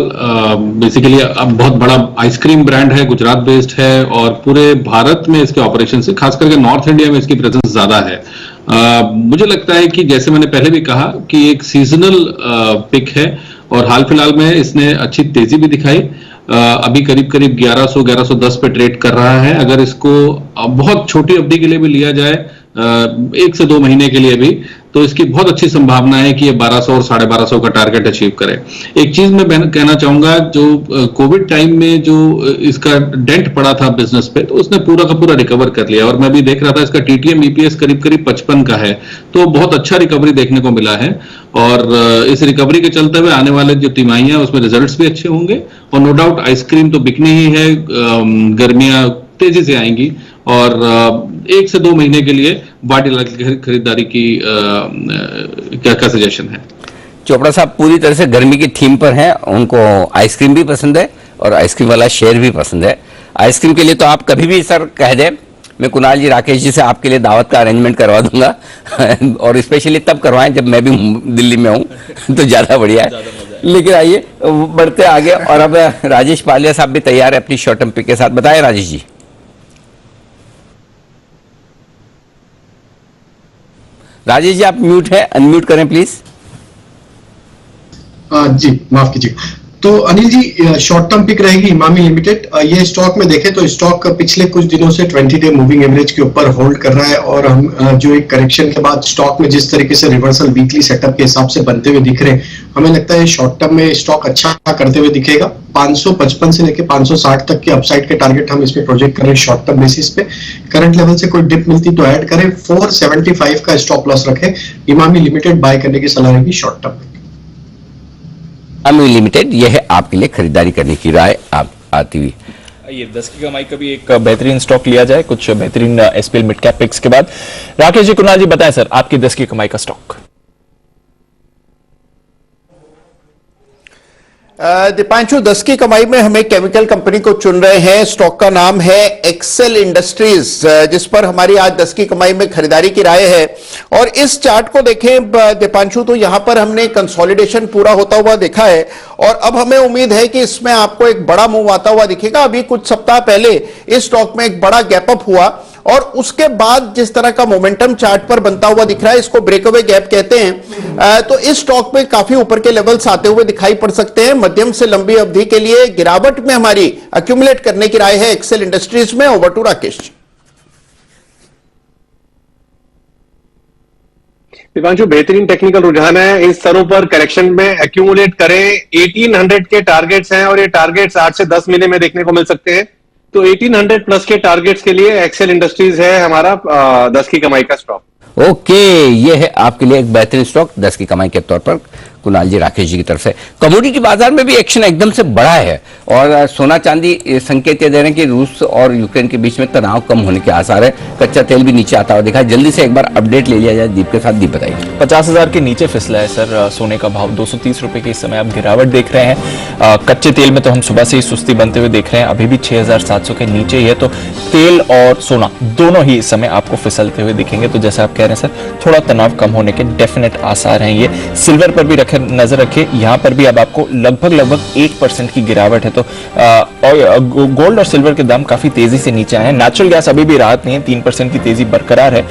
बेसिकली अब बहुत बड़ा आइसक्रीम ब्रांड है, गुजरात बेस्ड है और पूरे भारत में इसके ऑपरेशन है, खास करके नॉर्थ इंडिया में इसकी प्रेजेंस ज्यादा है। मुझे लगता है कि जैसे मैंने पहले भी कहा कि एक सीजनल पिक है और हाल फिलहाल में इसने अच्छी तेजी भी दिखाई। अभी करीब करीब 1100-1110 पे ट्रेड कर रहा है। अगर इसको बहुत छोटी अवधि के लिए भी लिया जाए 1 से 2 महीने के लिए भी, तो इसकी बहुत अच्छी संभावना है कि ये 1200 और 1250 का टारगेट अचीव करे। एक चीज मैं कहना चाहूंगा, जो कोविड टाइम में जो इसका डेंट पड़ा था बिजनेस पे, तो उसने पूरा का पूरा रिकवर कर लिया, और मैं भी देख रहा था इसका टीटीएम ईपीएस करीब करीब 55 का है, तो बहुत अच्छा रिकवरी देखने को मिला है। और इस रिकवरी के चलते हुए आने वाले जो तिमाहियां उसमें रिजल्ट्स भी अच्छे होंगे, और नो डाउट आइसक्रीम तो बिकनी ही है, गर्मियां तेजी से आएंगी, और 1 से 2 महीने के लिए बाडी की खरीदारी की क्या सजेशन है? चोपड़ा साहब पूरी तरह से गर्मी की थीम पर हैं, उनको आइसक्रीम भी पसंद है और आइसक्रीम वाला शेयर भी पसंद है। आइसक्रीम के लिए तो आप कभी भी सर कह दें, मैं कुणाल जी राकेश जी से आपके लिए दावत का अरेंजमेंट करवा दूंगा और स्पेशली तब करवाएं जब मैं भी दिल्ली में हूं तो ज्यादा बढ़िया है। लेकिन आइए बढ़ते आगे, और अब राजेश पालिया साहब भी तैयार है अपनी शॉर्ट टर्म पिक के साथ। बताएं राजेश जी। राजेश जी आप म्यूट है, अनम्यूट करें प्लीज। जी माफ कीजिएगा। तो Anil ji, short term pick रहेगी इमामी लिमिटेड। ये स्टॉक में देखें तो स्टॉक पिछले कुछ दिनों से 20 डे मूविंग एवरेज के ऊपर होल्ड कर रहा है, और हम जो एक करेक्शन के बाद स्टॉक में जिस तरीके से रिवर्सल वीकली सेटअप के हिसाब से बनते हुए दिख रहे हैं, हमें लगता है शॉर्ट टर्म में स्टॉक अच्छा करते हुए दिखेगा। 555 से लेकर 560 तक के अपसाइड के टारगेट हम इसमें प्रोजेक्ट करें शॉर्ट टर्म बेसिस पे। करंट लेवल से कोई डिप मिलती तो ऐड करें, 475 का स्टॉप लॉस रखें। इमामी लिमिटेड बाय करने की सलाह रहेगी शॉर्ट टर्म में। इमामी लिमिटेड, यह है आपके लिए खरीदारी करने की राय आप आती हुई। ये 10 की कमाई का भी एक बेहतरीन स्टॉक लिया जाए कुछ बेहतरीन एसपीएल मिड कैप पिक्स के बाद। राकेश जी, कुणाल जी बताएं सर आपकी 10 की कमाई का स्टॉक। दीपांशु, 10 की कमाई में हम एक केमिकल कंपनी को चुन रहे हैं। स्टॉक का नाम है एक्सेल इंडस्ट्रीज, जिस पर हमारी आज 10 की कमाई में खरीदारी की राय है। और इस चार्ट को देखें दीपांशु, तो यहां पर हमने कंसोलिडेशन पूरा होता हुआ देखा है, और अब हमें उम्मीद है कि इसमें आपको एक बड़ा मूव आता हुआ दिखेगा। अभी कुछ सप्ताह पहले इस स्टॉक में एक बड़ा गैप अप हुआ, और उसके बाद जिस तरह का मोमेंटम चार्ट पर बनता हुआ दिख रहा है, इसको ब्रेकअवे गैप कहते हैं। तो इस स्टॉक में काफी ऊपर के लेवल्स आते हुए दिखाई पड़ सकते हैं। मध्यम से लंबी अवधि के लिए गिरावट में हमारी अक्यूमुलेट करने की राय है एक्सेल इंडस्ट्रीज में। Over to Rakesh. दीपांशु, बेहतरीन टेक्निकल रुझान है। इस स्तरों पर करेक्शन में एक्यूमुलेट करें। 1800 के टारगेट्स हैं, और ये टारगेट्स 8 से 10 महीने में देखने को मिल सकते हैं। तो 1800 प्लस के टारगेट्स के लिए एक्सेल इंडस्ट्रीज है हमारा 10 की कमाई का स्टॉक। ओके, ये है आपके लिए एक बेहतरीन स्टॉक 10 की कमाई के तौर पर कुणाल जी राकेश जी की तरफ से। कमोडिटी बाजार में भी एक्शन एकदम से बढ़ा है, और सोना चांदी संकेत ये दे रहे हैं कि रूस और यूक्रेन के बीच में तनाव कम होने के आसार है। कच्चा तेल भी नीचे आता हुआ दिखा है। जल्दी से एक बार अपडेट ले लिया जाए दीप के साथ। दीप बताइए। 50,000 के नीचे फिसला है सर सोने का भाव। 230 रुपए के इस समय आप गिरावट देख रहे हैं। कच्चे तेल में तो हम सुबह से ही सुस्ती बनते हुए देख रहे हैं, अभी भी 6,700 के नीचे ही है। तो तेल और सोना दोनों ही इस समय आपको फिसलते हुए दिखेंगे। तो जैसे आप कह रहे हैं सर, थोड़ा तनाव कम होने के डेफिनेट आसार हैं ये। सिल्वर पर भी नजर रखिए, यहां पर भी अब आपको लगभग 1% की गिरावट है। तो गोल्ड और सिल्वर के दाम काफी तेजी से नीचे आए हैं। नेचुरल गैस अभी भी राहत नहीं है, 3% की तेजी बरकरार है,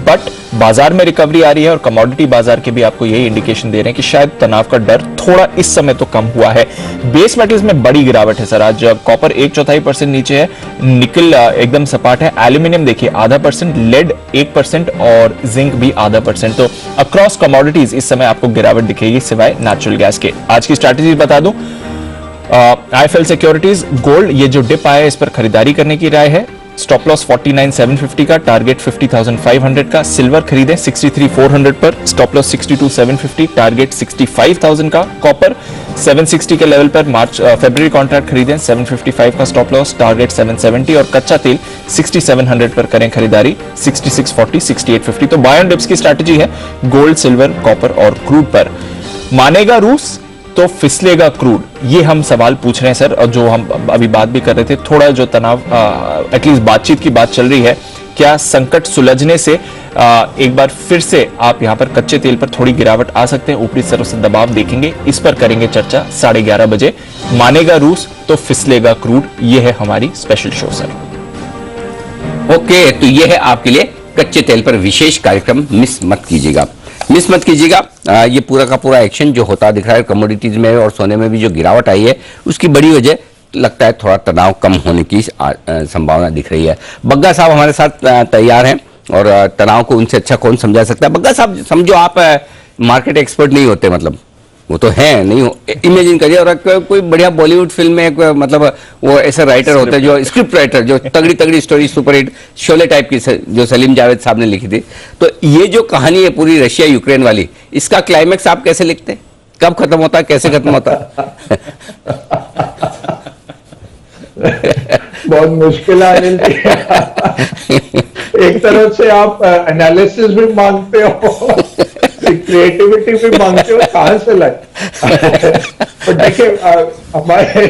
बट बाजार में रिकवरी आ रही है, और कमोडिटी बाजार के भी आपको यही इंडिकेशन दे रहे हैं कि शायद तनाव का डर थोड़ा इस समय तो कम हुआ है। बेस मेटल्स में बड़ी गिरावट है सर आज। कॉपर 1/4% नीचे है, निकल एकदम सपाट है, एल्यूमिनियम देखिए 0.5%, लेड 1% और जिंक भी 0.5%। तो अक्रॉस कमोडिटीज इस समय आपको गिरावट दिखेगी सिवाय नेचुरल गैस के। आज की स्ट्रैटेजी बता दूं, आईएफएल सिक्योरिटीज गोल्ड, ये जो डिप आया है इस पर खरीदारी करने की राय है। स्टॉप लॉस 49,750 का, टारगेट 50,500 का। सिल्वर खरीदें 63,400 पर, स्टॉप लॉस 62,750, टारगेट 65,000 का। कॉपर 760 के लेवल पर फरवरी कॉन्ट्रैक्ट खरीदें 755 का स्टॉप लॉस, टारगेट 770, और कच्चा तेल 6700 पर करें खरीदारी 6640, 6850। तो बाय ऑन डिप्स की स्ट्रैटेजी है गोल्ड, सिल्वर, कॉपर और क्रूड पर। मानेगा रूस तो फिसलेगा क्रूड, ये हम सवाल पूछ रहे हैं सर, और जो हम अभी बात भी कर रहे थे, थोड़ा जो तनाव एटलीस्ट बातचीत की बात चल रही है, क्या संकट सुलझने से एक बार फिर से आप यहां पर कच्चे तेल पर थोड़ी गिरावट आ सकते हैं, ऊपरी स्तरों से दबाव देखेंगे, इस पर करेंगे चर्चा 11:30 बजे। मानेगा रूस तो फिसलेगा क्रूड, ये है हमारी स्पेशल शो सर। ओके, तो ये है आपके लिए कच्चे तेल पर विशेष कार्यक्रम, मिस मत कीजिएगा। ये पूरा का पूरा एक्शन जो होता दिख रहा है कमोडिटीज में और सोने में भी जो गिरावट आई है, उसकी बड़ी वजह लगता है थोड़ा तनाव कम होने की संभावना दिख रही है। बग्गा साहब हमारे साथ तैयार हैं। और तनाव को उनसे अच्छा कौन समझा सकता है। बग्गा साहब, समझो आप मार्केट एक्सपर्ट नहीं होते, मतलब वो तो है नहीं हो, इमेजिन करिए, और कोई बढ़िया बॉलीवुड फिल्म में मतलब वो ऐसे राइटर होते हैं जो स्क्रिप्ट राइटर, जो तगड़ी तगड़ी स्टोरी, सुपरहिट शोले टाइप की जो सलीम जावेद साहब ने लिखी थी, तो ये जो कहानी है पूरी रशिया यूक्रेन वाली, इसका क्लाइमैक्स आप कैसे लिखते हैं? कब खत्म होता है, कैसे खत्म होता है? बहुत मुश्किल है अनिल जी। एक तरफ से आप एनालिसिस भी मांगते हो, क्रिएटिविटी भी मांगते हो, कहां से लाए? तो देखिए, हमारे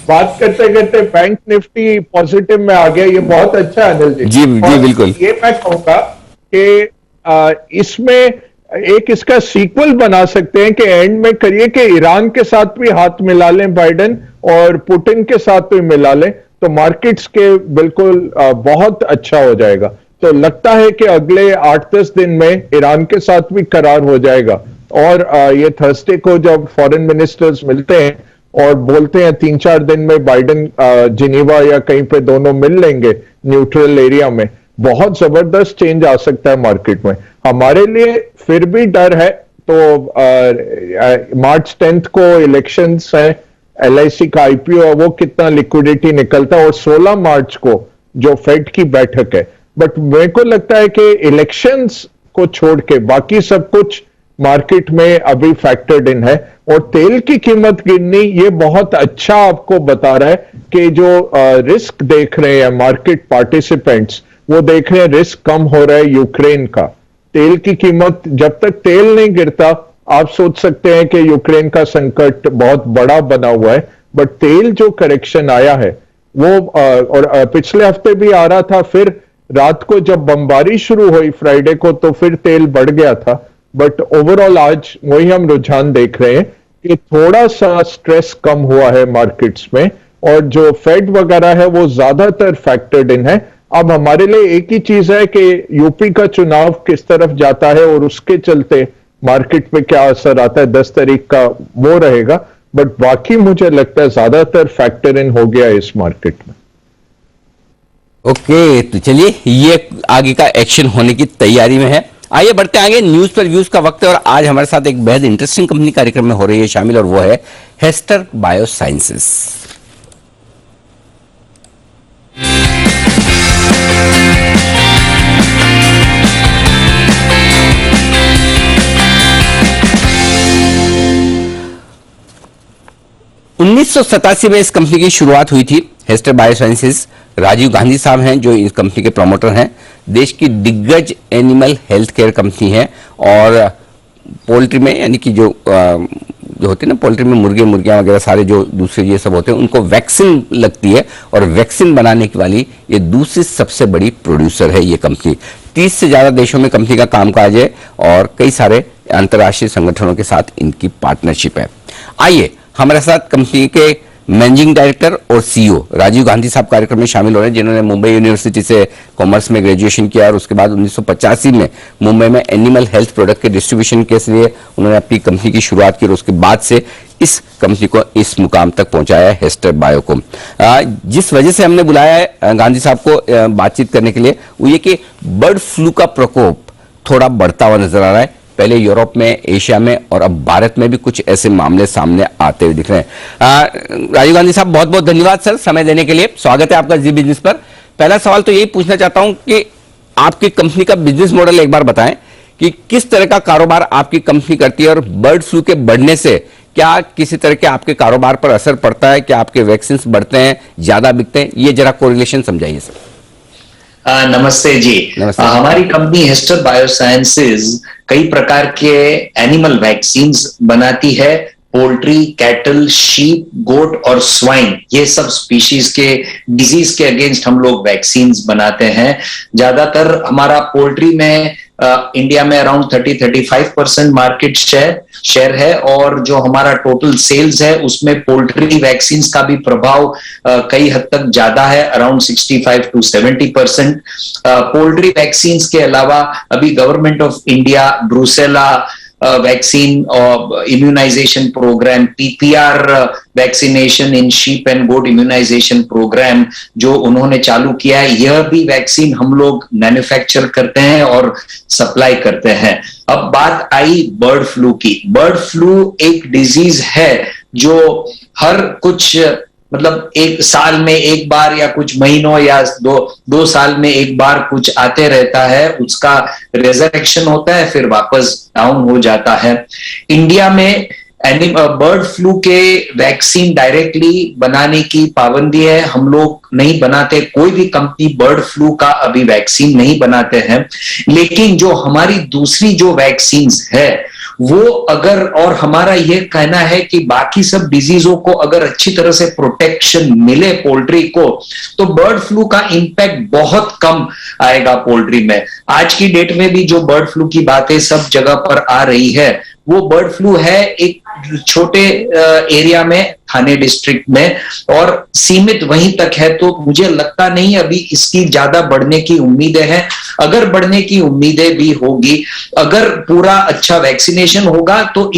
बात करते करते बैंक निफ्टी पॉजिटिव में आ गया, ये बहुत अच्छा है अनिल जी। जी बिल्कुल। ये मैं कहूंगा कि इसमें एक इसका सीक्वल बना सकते हैं कि एंड में करिए कि ईरान के साथ भी हाथ मिला लें बाइडेन और पुतिन के साथ भी मिला लें, तो मार्केट्स के बिल्कुल बहुत अच्छा हो जाएगा। तो लगता है कि अगले 8-10 दिन में ईरान के साथ भी करार हो जाएगा। और ये थर्सडे को जब फॉरेन मिनिस्टर्स मिलते हैं और बोलते हैं 3-4 दिन में बाइडेन जिनीवा या कहीं पे दोनों मिल लेंगे न्यूट्रल एरिया में, बहुत जबरदस्त चेंज आ सकता है मार्केट में। हमारे लिए फिर भी डर है, तो मार्च 10 को इलेक्शंस है, LIC का IPO है, वो कितना लिक्विडिटी निकलता है, और 16 मार्च को जो फेड की बैठक है। बट मेरे को लगता है कि इलेक्शंस को छोड़ के बाकी सब कुछ मार्केट में अभी फैक्टर्ड इन है। और तेल की कीमत गिरनी ये बहुत अच्छा आपको बता रहा है कि जो रिस्क देख रहे हैं मार्केट पार्टिसिपेंट्स, वो देख रहे हैं रिस्क कम हो रहा है यूक्रेन का। तेल की कीमत, जब तक तेल नहीं गिरता आप सोच सकते हैं कि यूक्रेन का संकट बहुत बड़ा बना हुआ है, बट तेल जो करेक्शन आया है वो और पिछले हफ्ते भी आ रहा था, फिर रात को जब बमबारी शुरू हुई फ्राइडे को तो फिर तेल बढ़ गया था। बट ओवरऑल आज वही हम रुझान देख रहे हैं कि थोड़ा सा स्ट्रेस कम हुआ है मार्केट्स में, और जो फेड वगैरह है वो ज्यादातर फैक्टर्ड इन है। अब हमारे लिए एक ही चीज है कि यूपी का चुनाव किस तरफ जाता है और उसके चलते मार्केट पे क्या असर आता है 10 तारीख का, वो रहेगा। बट बाकी मुझे लगता है ज्यादातर फैक्टर इन हो गया इस मार्केट में। ओके, तो चलिए ये आगे का एक्शन होने की तैयारी में है। आइए बढ़ते आगे, न्यूज पर व्यूज का वक्त है, और आज हमारे साथ एक बेहद इंटरेस्टिंग कंपनी कार्यक्रम में हो रही है शामिल, और वो है हेस्टर बायोसाइंसेस। उन्नीस में इस कंपनी की शुरुआत हुई थी। हेस्टर बायोसाइंसेस, राजीव गांधी साहब हैं जो इस कंपनी के प्रमोटर हैं। देश की दिग्गज एनिमल हेल्थ केयर कंपनी है, और पोल्ट्री में, यानी कि जो होते हैं ना पोल्ट्री में, मुर्गे मुर्गियां वगैरह सारे जो दूसरे ये सब होते हैं, उनको वैक्सीन लगती है, और वैक्सीन बनाने की वाली ये दूसरी सबसे बड़ी प्रोड्यूसर है ये कंपनी। 30 से ज्यादा देशों में कंपनी का कामकाज है, और कई सारे अंतर्राष्ट्रीय संगठनों के साथ इनकी पार्टनरशिप है। आइए हमारे साथ कंपनी के मैनेजिंग डायरेक्टर और CEO राजीव गांधी साहब कार्यक्रम में शामिल हो रहे हैं, जिन्होंने मुंबई यूनिवर्सिटी से कॉमर्स में ग्रेजुएशन किया, और उसके बाद 1985 में मुंबई में एनिमल हेल्थ प्रोडक्ट के डिस्ट्रीब्यूशन के लिए उन्होंने अपनी कंपनी की शुरुआत की, और उसके बाद से इस कंपनी को इस मुकाम तक पहुंचाया है हेस्टर बायो को। जिस वजह से हमने बुलाया है गांधी साहब को बातचीत करने के लिए, वो ये कि बर्ड फ्लू का प्रकोप थोड़ा बढ़ता हुआ नजर आ रहा है। पहले यूरोप में, एशिया में, और अब भारत में भी कुछ ऐसे मामले सामने आते हुए दिख रहे हैं। राजीव गांधी साहब, बहुत बहुत धन्यवाद सर समय देने के लिए। स्वागत है आपका जी बिजनेस पर। पहला सवाल तो यही पूछना चाहता हूं कि आपकी कंपनी का बिजनेस मॉडल एक बार बताएं कि किस तरह का कारोबार आपकी कंपनी करती है, और बर्ड फ्लू के बढ़ने से क्या किसी तरह के आपके कारोबार पर असर पड़ता है? क्या आपके वैक्सीन बढ़ते हैं, ज्यादा बिकते हैं? ये जरा कोरिलेशन समझाइए सर। नमस्ते जी। नमस्ते। हमारी कंपनी हेस्टर बायोसाइंसेज कई प्रकार के एनिमल वैक्सीन्स बनाती है। पोल्ट्री, कैटल, शीप, गोट और स्वाइन, ये सब स्पीशीज के डिजीज के अगेंस्ट हम लोग वैक्सीन्स बनाते हैं। ज्यादातर हमारा पोल्ट्री में इंडिया में अराउंड 30-35% मार्केट शेयर है, और जो हमारा टोटल सेल्स है उसमें पोल्ट्री वैक्सीन्स का भी प्रभाव कई हद तक ज्यादा है, अराउंड 65-70%। पोल्ट्री वैक्सीन्स के अलावा अभी government of India brucella vaccine और immunisation programme, PPR vaccination in sheep and goat immunisation programme जो उन्होंने चालू किया है, यह भी वैक्सीन हम लोग मैन्युफैक्चर करते हैं और सप्लाई करते हैं। अब बात आई बर्ड फ्लू की। बर्ड फ्लू एक डिजीज है जो हर कुछ मतलब एक साल में एक बार या कुछ महीनों या दो साल में एक बार कुछ आते रहता है, उसका रेजरेक्शन होता है, फिर वापस डाउन हो जाता है। इंडिया में बर्ड फ्लू के वैक्सीन डायरेक्टली बनाने की पाबंदी है, हम लोग नहीं बनाते, कोई भी कंपनी बर्ड फ्लू का अभी वैक्सीन नहीं बनाते हैं। लेकिन जो हमारी दूसरी जो वैक्सीन्स है वो अगर, और हमारा ये कहना है कि बाकी सब डिजीजों को अगर अच्छी तरह से प्रोटेक्शन मिले पोल्ट्री को, तो बर्ड फ्लू का इंपैक्ट बहुत कम आएगा पोल्ट्री में। आज की डेट में भी जो बर्ड फ्लू की बातें सब जगह पर आ रही है, वो बर्ड फ्लू है एक छोटे एरिया में, थाने डिस्ट्रिक्ट में, और सीमित वहीं तक है। तो मुझे लगता नहीं अभी इसकी ज्यादा बढ़ने की उम्मीदें हैं। अगर बढ़ने की उम्मीदें भी होगी, अगर पूरा अच्छा वैक्सीनेशन होगा, तो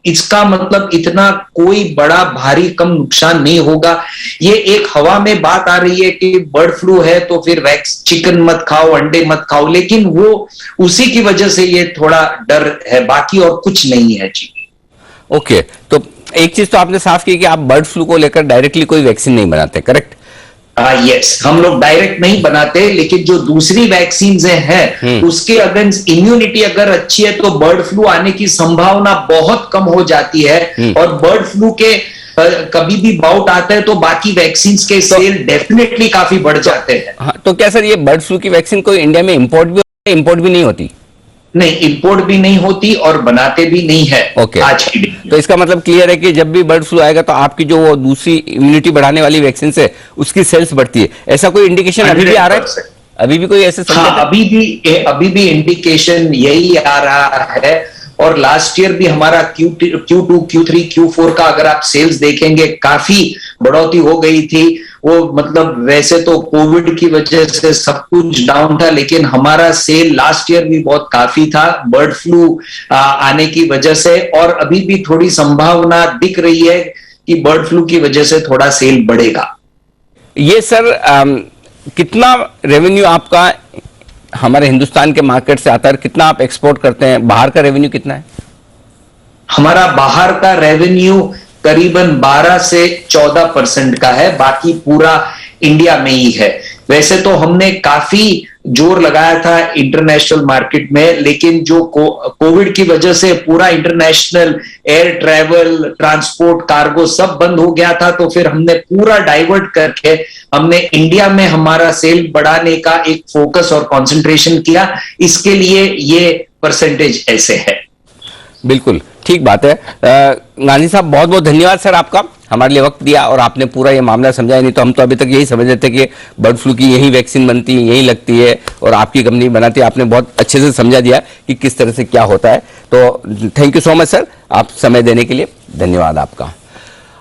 इसका मतलब इतना कोई बड़ा भारी कम नुकसान नहीं होगा। ये एक हवा में बात आ रही है कि बर्ड फ्लू है तो फिर चिकन मत खाओ, अंडे मत खाओ, लेकिन वो उसी की वजह से ये थोड़ा डर है, बाकी और कुछ नहीं है जी। ओके, तो एक चीज तो आपने साफ की कि आप बर्ड फ्लू को लेकर डायरेक्टली कोई वैक्सीन नहीं बनाते, करेक्ट? यस, हम लोग डायरेक्ट नहीं बनाते, लेकिन जो दूसरी वैक्सीन हैं उसके अगेंस्ट इम्यूनिटी अगर अच्छी है तो बर्ड फ्लू आने की संभावना बहुत कम हो जाती है। और बर्ड फ्लू के कभी भी बाउट आता है तो बाकी वैक्सीन के सेल डेफिनेटली काफी बढ़ जाते हैं। हाँ, तो क्या सर ये बर्ड फ्लू की वैक्सीन कोई इंडिया में इंपोर्ट भी नहीं होती? नहीं, इंपोर्ट भी नहीं होती और बनाते भी नहीं है। ओके, आज की डेट में। तो इसका मतलब क्लियर है कि जब भी बर्ड फ्लू आएगा तो आपकी जो वो दूसरी इम्यूनिटी बढ़ाने वाली वैक्सीन है उसकी सेल्स बढ़ती है, ऐसा कोई इंडिकेशन अभी भी आ रहा है? अभी भी कोई ऐसे अभी भी इंडिकेशन यही आ रहा है। और लास्ट ईयर भी हमारा Q2, Q3, Q4 का अगर आप सेल्स देखेंगे काफी बढ़ोतरी हो गई थी। वो मतलब वैसे तो कोविड की वजह से सब कुछ डाउन था, लेकिन हमारा सेल लास्ट ईयर भी बहुत काफी था बर्ड फ्लू आने की वजह से। और अभी भी थोड़ी संभावना दिख रही है कि बर्ड फ्लू की वजह से थोड़ा सेल बढ़ेगा। ये सर कितना रेवेन्यू आपका हमारे हिंदुस्तान के मार्केट से आता है, कितना आप एक्सपोर्ट करते हैं, बाहर का रेवेन्यू कितना है? हमारा बाहर का रेवेन्यू करीबन 12 से 14% का है, बाकी पूरा इंडिया में ही है। वैसे तो हमने काफी जोर लगाया था इंटरनेशनल मार्केट में, लेकिन जो कोविड की वजह से पूरा international air travel, transport, cargo सब बंद हो गया था, तो फिर हमने पूरा डाइवर्ट करके हमने इंडिया में हमारा सेल बढ़ाने का एक फोकस और कंसंट्रेशन किया। इसके लिए ये परसेंटेज ऐसे है। बिल्कुल ठीक बात है। गांधी साहब, बहुत बहुत धन्यवाद सर आपका, हमारे लिए वक्त दिया और आपने पूरा ये मामला समझाया। नहीं तो हम तो अभी तक यही समझ रहे थे कि बर्ड फ्लू की यही वैक्सीन बनती है, यही लगती है और आपकी कंपनी बनाती है। आपने बहुत अच्छे से समझा दिया कि किस तरह से क्या होता है। तो thank you so much sir, आप समय देने के लिए धन्यवाद आपका।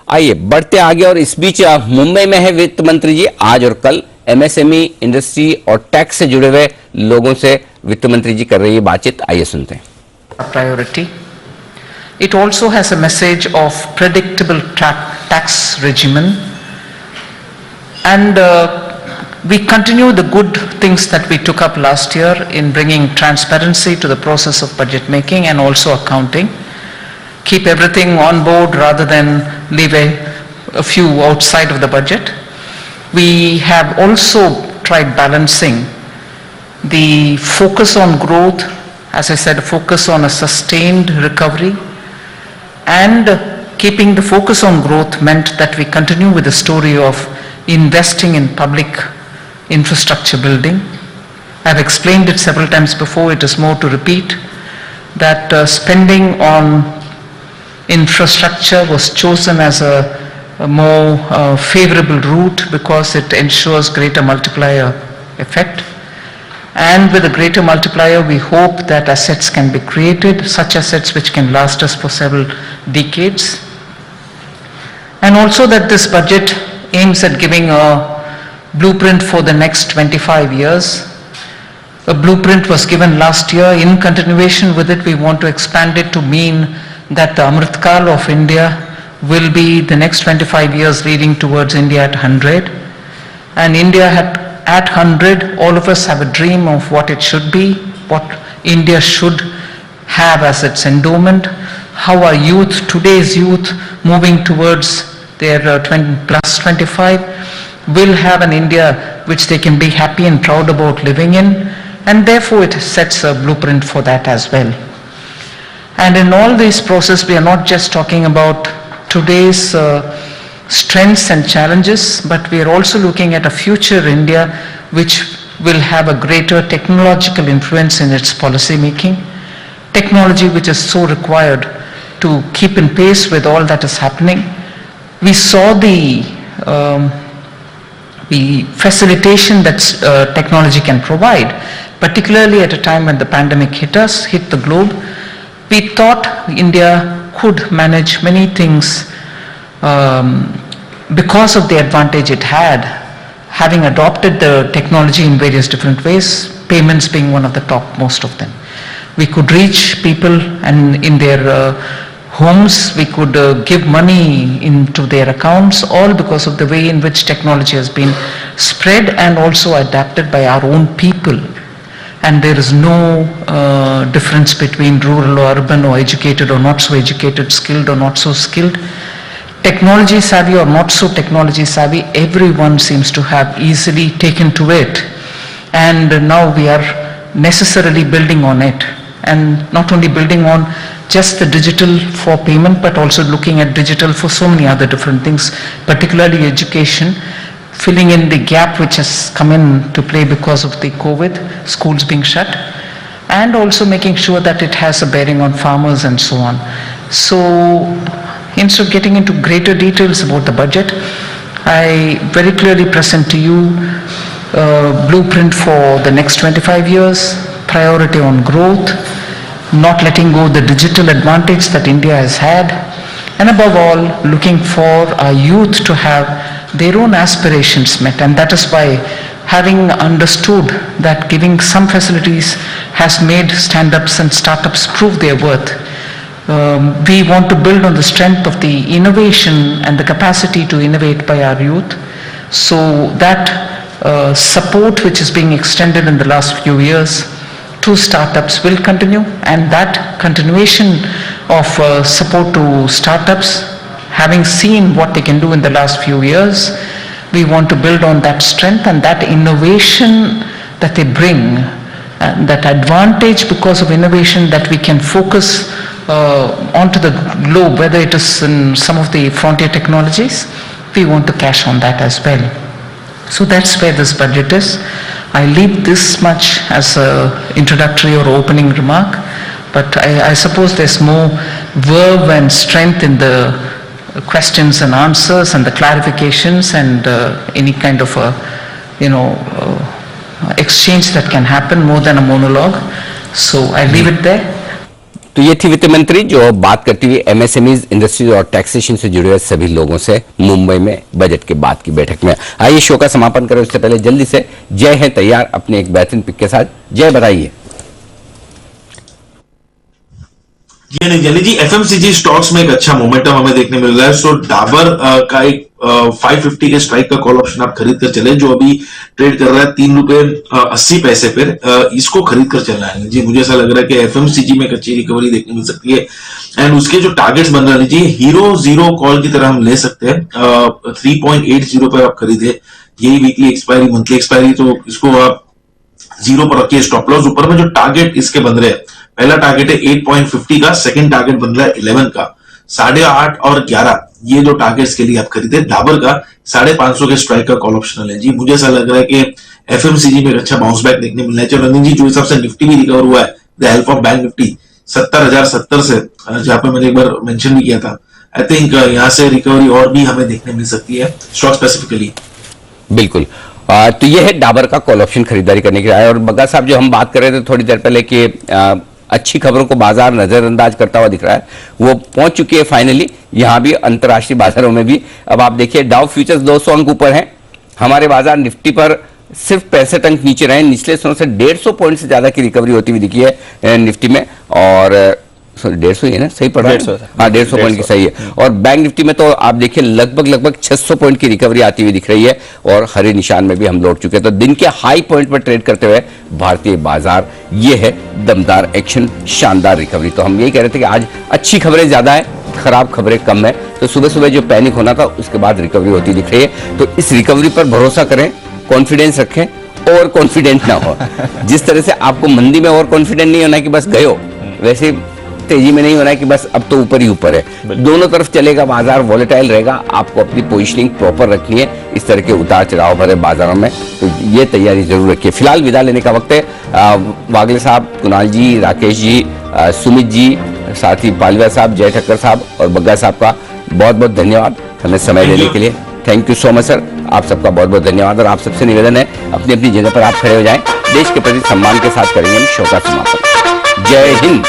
आइए बढ़ते आगे, और इस बीच मुंबई में है वित्त मंत्री जी। आज और कल MSME इंडस्ट्री और टैक्स से जुड़े हुए लोगों से वित्त मंत्री जी कर रही है बातचीत। आइए सुनते हैं। Priority. It also has a message of predictable tax regimen, and we continue the good things that we took up last year in bringing transparency to the process of budget making and also accounting. Keep everything on board rather than leave a few outside of the budget. We have also tried balancing the focus on growth, as I said, focus on a sustained recovery, and keeping the focus on growth meant that we continue with the story of investing in public infrastructure building. I've explained it several times before, it is more to repeat that spending on infrastructure was chosen as a more favorable route because it ensures greater multiplier effect. And with a greater multiplier, we hope that assets can be created, such assets which can last us for several decades. And also that this budget aims at giving a blueprint for the next 25 years. a blueprint was given last year. In continuation with it, we want to expand it to mean that the Amrit Kal of India will be the next 25 years leading towards India at 100. And India at 100, all of us have a dream of what it should be, what India should have as its endowment, how our youth, today's youth, moving towards their 20 plus 25, will have an India which they can be happy and proud about living in, and therefore it sets a blueprint for that as well. And in all this process, we are not just talking about today's strengths and challenges, but we are also looking at a future India which will have a greater technological influence in its policy making, technology which is so required to keep in pace with all that is happening. We saw the facilitation that technology can provide, particularly at a time when the pandemic hit the globe. We thought India could manage many things because of the advantage it had, having adopted the technology in various different ways, payments being one of the top most of them. We could reach people and in their homes, we could give money into their accounts, all because of the way in which technology has been spread and also adapted by our own people. And there is no difference between rural or urban or educated or not so educated, skilled or not so skilled. Technology savvy or not so technology savvy, everyone seems to have easily taken to it. And now we are necessarily building on it. And not only building on just the digital for payment, but also looking at digital for so many other different things, particularly education, filling in the gap which has come in to play because of the COVID, schools being shut, and also making sure that it has a bearing on farmers and so on. So instead of getting into greater details about the budget, I very clearly present to you a blueprint for the next 25 years, priority on growth, not letting go the digital advantage that India has had, and above all, looking for our youth to have their own aspirations met. And that is why, having understood that giving some facilities has made stand-ups and startups prove their worth, we want to build on the strength of the innovation and the capacity to innovate by our youth. So that support which is being extended in the last few years to startups will continue, and that continuation of support to startups, having seen what they can do in the last few years, we want to build on that strength and that innovation that they bring, and that advantage because of innovation that we can focus onto the globe, whether it is in some of the frontier technologies, we want to cash on that as well. So that's where this budget is. I leave this much as an introductory or opening remark, but I suppose there's more verve and strength in the questions and answers and the clarifications and any kind of exchange that can happen more than a monologue. So I leave it there. तो ये थी वित्त मंत्री जो बात करती हुई एमएसएमईज, इंडस्ट्रीज और टैक्सेशन से जुड़े हुए सभी लोगों से मुंबई में बजट के बाद की बैठक में। आइए शो का समापन करें उससे पहले जल्दी से जय है तैयार अपने एक बेहतरीन पिक के साथ। जय, बताइए। यानी जी एफएमसीजी स्टॉक्स में एक अच्छा मोमेंटम हमें देखने मिल रहा है। सो डाबर का एक 550 के स्ट्राइक का कॉल ऑप्शन आप खरीद कर चले, जो अभी ट्रेड कर रहा है 3 रुपए 80 पैसे पर, इसको खरीद कर चलना है जी। मुझे ऐसा लग रहा है कि एफएमसीजी में एक अच्छी रिकवरी देखने मिल सकती है। एंड उसके जो टारगेट्स बन रहे हैं जी, हीरो जीरो कॉल की तरह हम ले सकते हैं। 3.80 पर आप खरीदे, यही वीकली एक्सपायरी, मंथली एक्सपायरी, तो इसको आप जीरो पर रखिए। स्टॉप लॉस ऊपर में जो टारगेट इसके बन रहे हैं, पहला टारगेट है 8.50 का, सेकंड टारगेट बन रहा है 11 का, 8.5 और 11, ये दो टारगेट्स के लिए आप खरीदे। डाबर का 550 के स्ट्राइक का कॉल ऑप्शनल है जी। मुझे ऐसा लग रहा है कि एफएमसीजी में एक अच्छा बाउंस बैक देखने मिलना है। रंजन जी, जो हिसाब से निफ्टी भी रिकवर हुआ है, the help of bank Nifty 70,070 से, जहां पे मैंने एक बार मेंशन भी किया था, आई थिंक यहाँ से रिकवरी और भी हमें देखने मिल सकती है स्टॉक स्पेसिफिकली। बिल्कुल। तो ये है डाबर का कॉल ऑप्शन खरीदारी करने के लिए। और बग्गा साहब, जो हम बात कर रहे थे थोड़ी देर पहले कि अच्छी खबरों को बाजार नजरअंदाज करता हुआ दिख रहा है, वो पहुंच चुकी है फाइनली यहां भी, अंतर्राष्ट्रीय बाजारों में भी। अब आप देखिए डाउ फ्यूचर्स 200 अंक ऊपर हैं, हमारे बाजार निफ्टी पर सिर्फ 65 अंक नीचे रहे, निचले दिनों से 150 पॉइंट से ज्यादा की रिकवरी होती हुई दिखी है निफ्टी में। और 150 ही है ना, सही पड़ रहा है? 150 हाँ, 150 पॉइंट की सही है। और बैंक निफ्टी में तो आप देखिए लगभग 600 पॉइंट की रिकवरी आती हुई दिख रही है और हरे निशान में भी हम लौट चुके हैं। तो दिन के हाई पॉइंट पर ट्रेड करते हुए भारतीय बाजार, ये है दमदार एक्शन, शानदार रिकवरी। तो हम यही कह रहे थे कि आज अच्छी खबरें ज्यादा है, खराब खबरें कम है। तो सुबह सुबह जो पैनिक होना था उसके बाद रिकवरी होती दिख रही है। तो इस रिकवरी पर भरोसा करें, कॉन्फिडेंस रखें, ओवर कॉन्फिडेंट ना हो। जिस तरह से आपको मंदी में ओवर कॉन्फिडेंट नहीं होना कि बस गयो, वैसे तेजी में नहीं होना है कि बस अब तो ऊपर ही ऊपर है। दोनों तरफ चलेगा बाजार, वॉलेटाइल रहेगा। आपको अपनी पोजीशनिंग प्रॉपर रखनी है इस तरह के उतार चढ़ाव भरे बाजारों में, तो ये तैयारी जरूर रखिए। फिलहाल विदा लेने का वक्त है। वागले साहब, कुणाल जी, राकेश जी, सुमित जी, साथ ही पालिया साहब, जय ठक्कर साहब और बग्गा साहब का बहुत बहुत धन्यवाद हमें समय देने के लिए। Thank you so much sir, आप सबका बहुत बहुत धन्यवाद। और आप सबसे निवेदन है अपनी अपनी जगह पर आप खड़े हो जाएं, देश के प्रति सम्मान के साथ करेंगे हम शो का समापन। जय हिंद।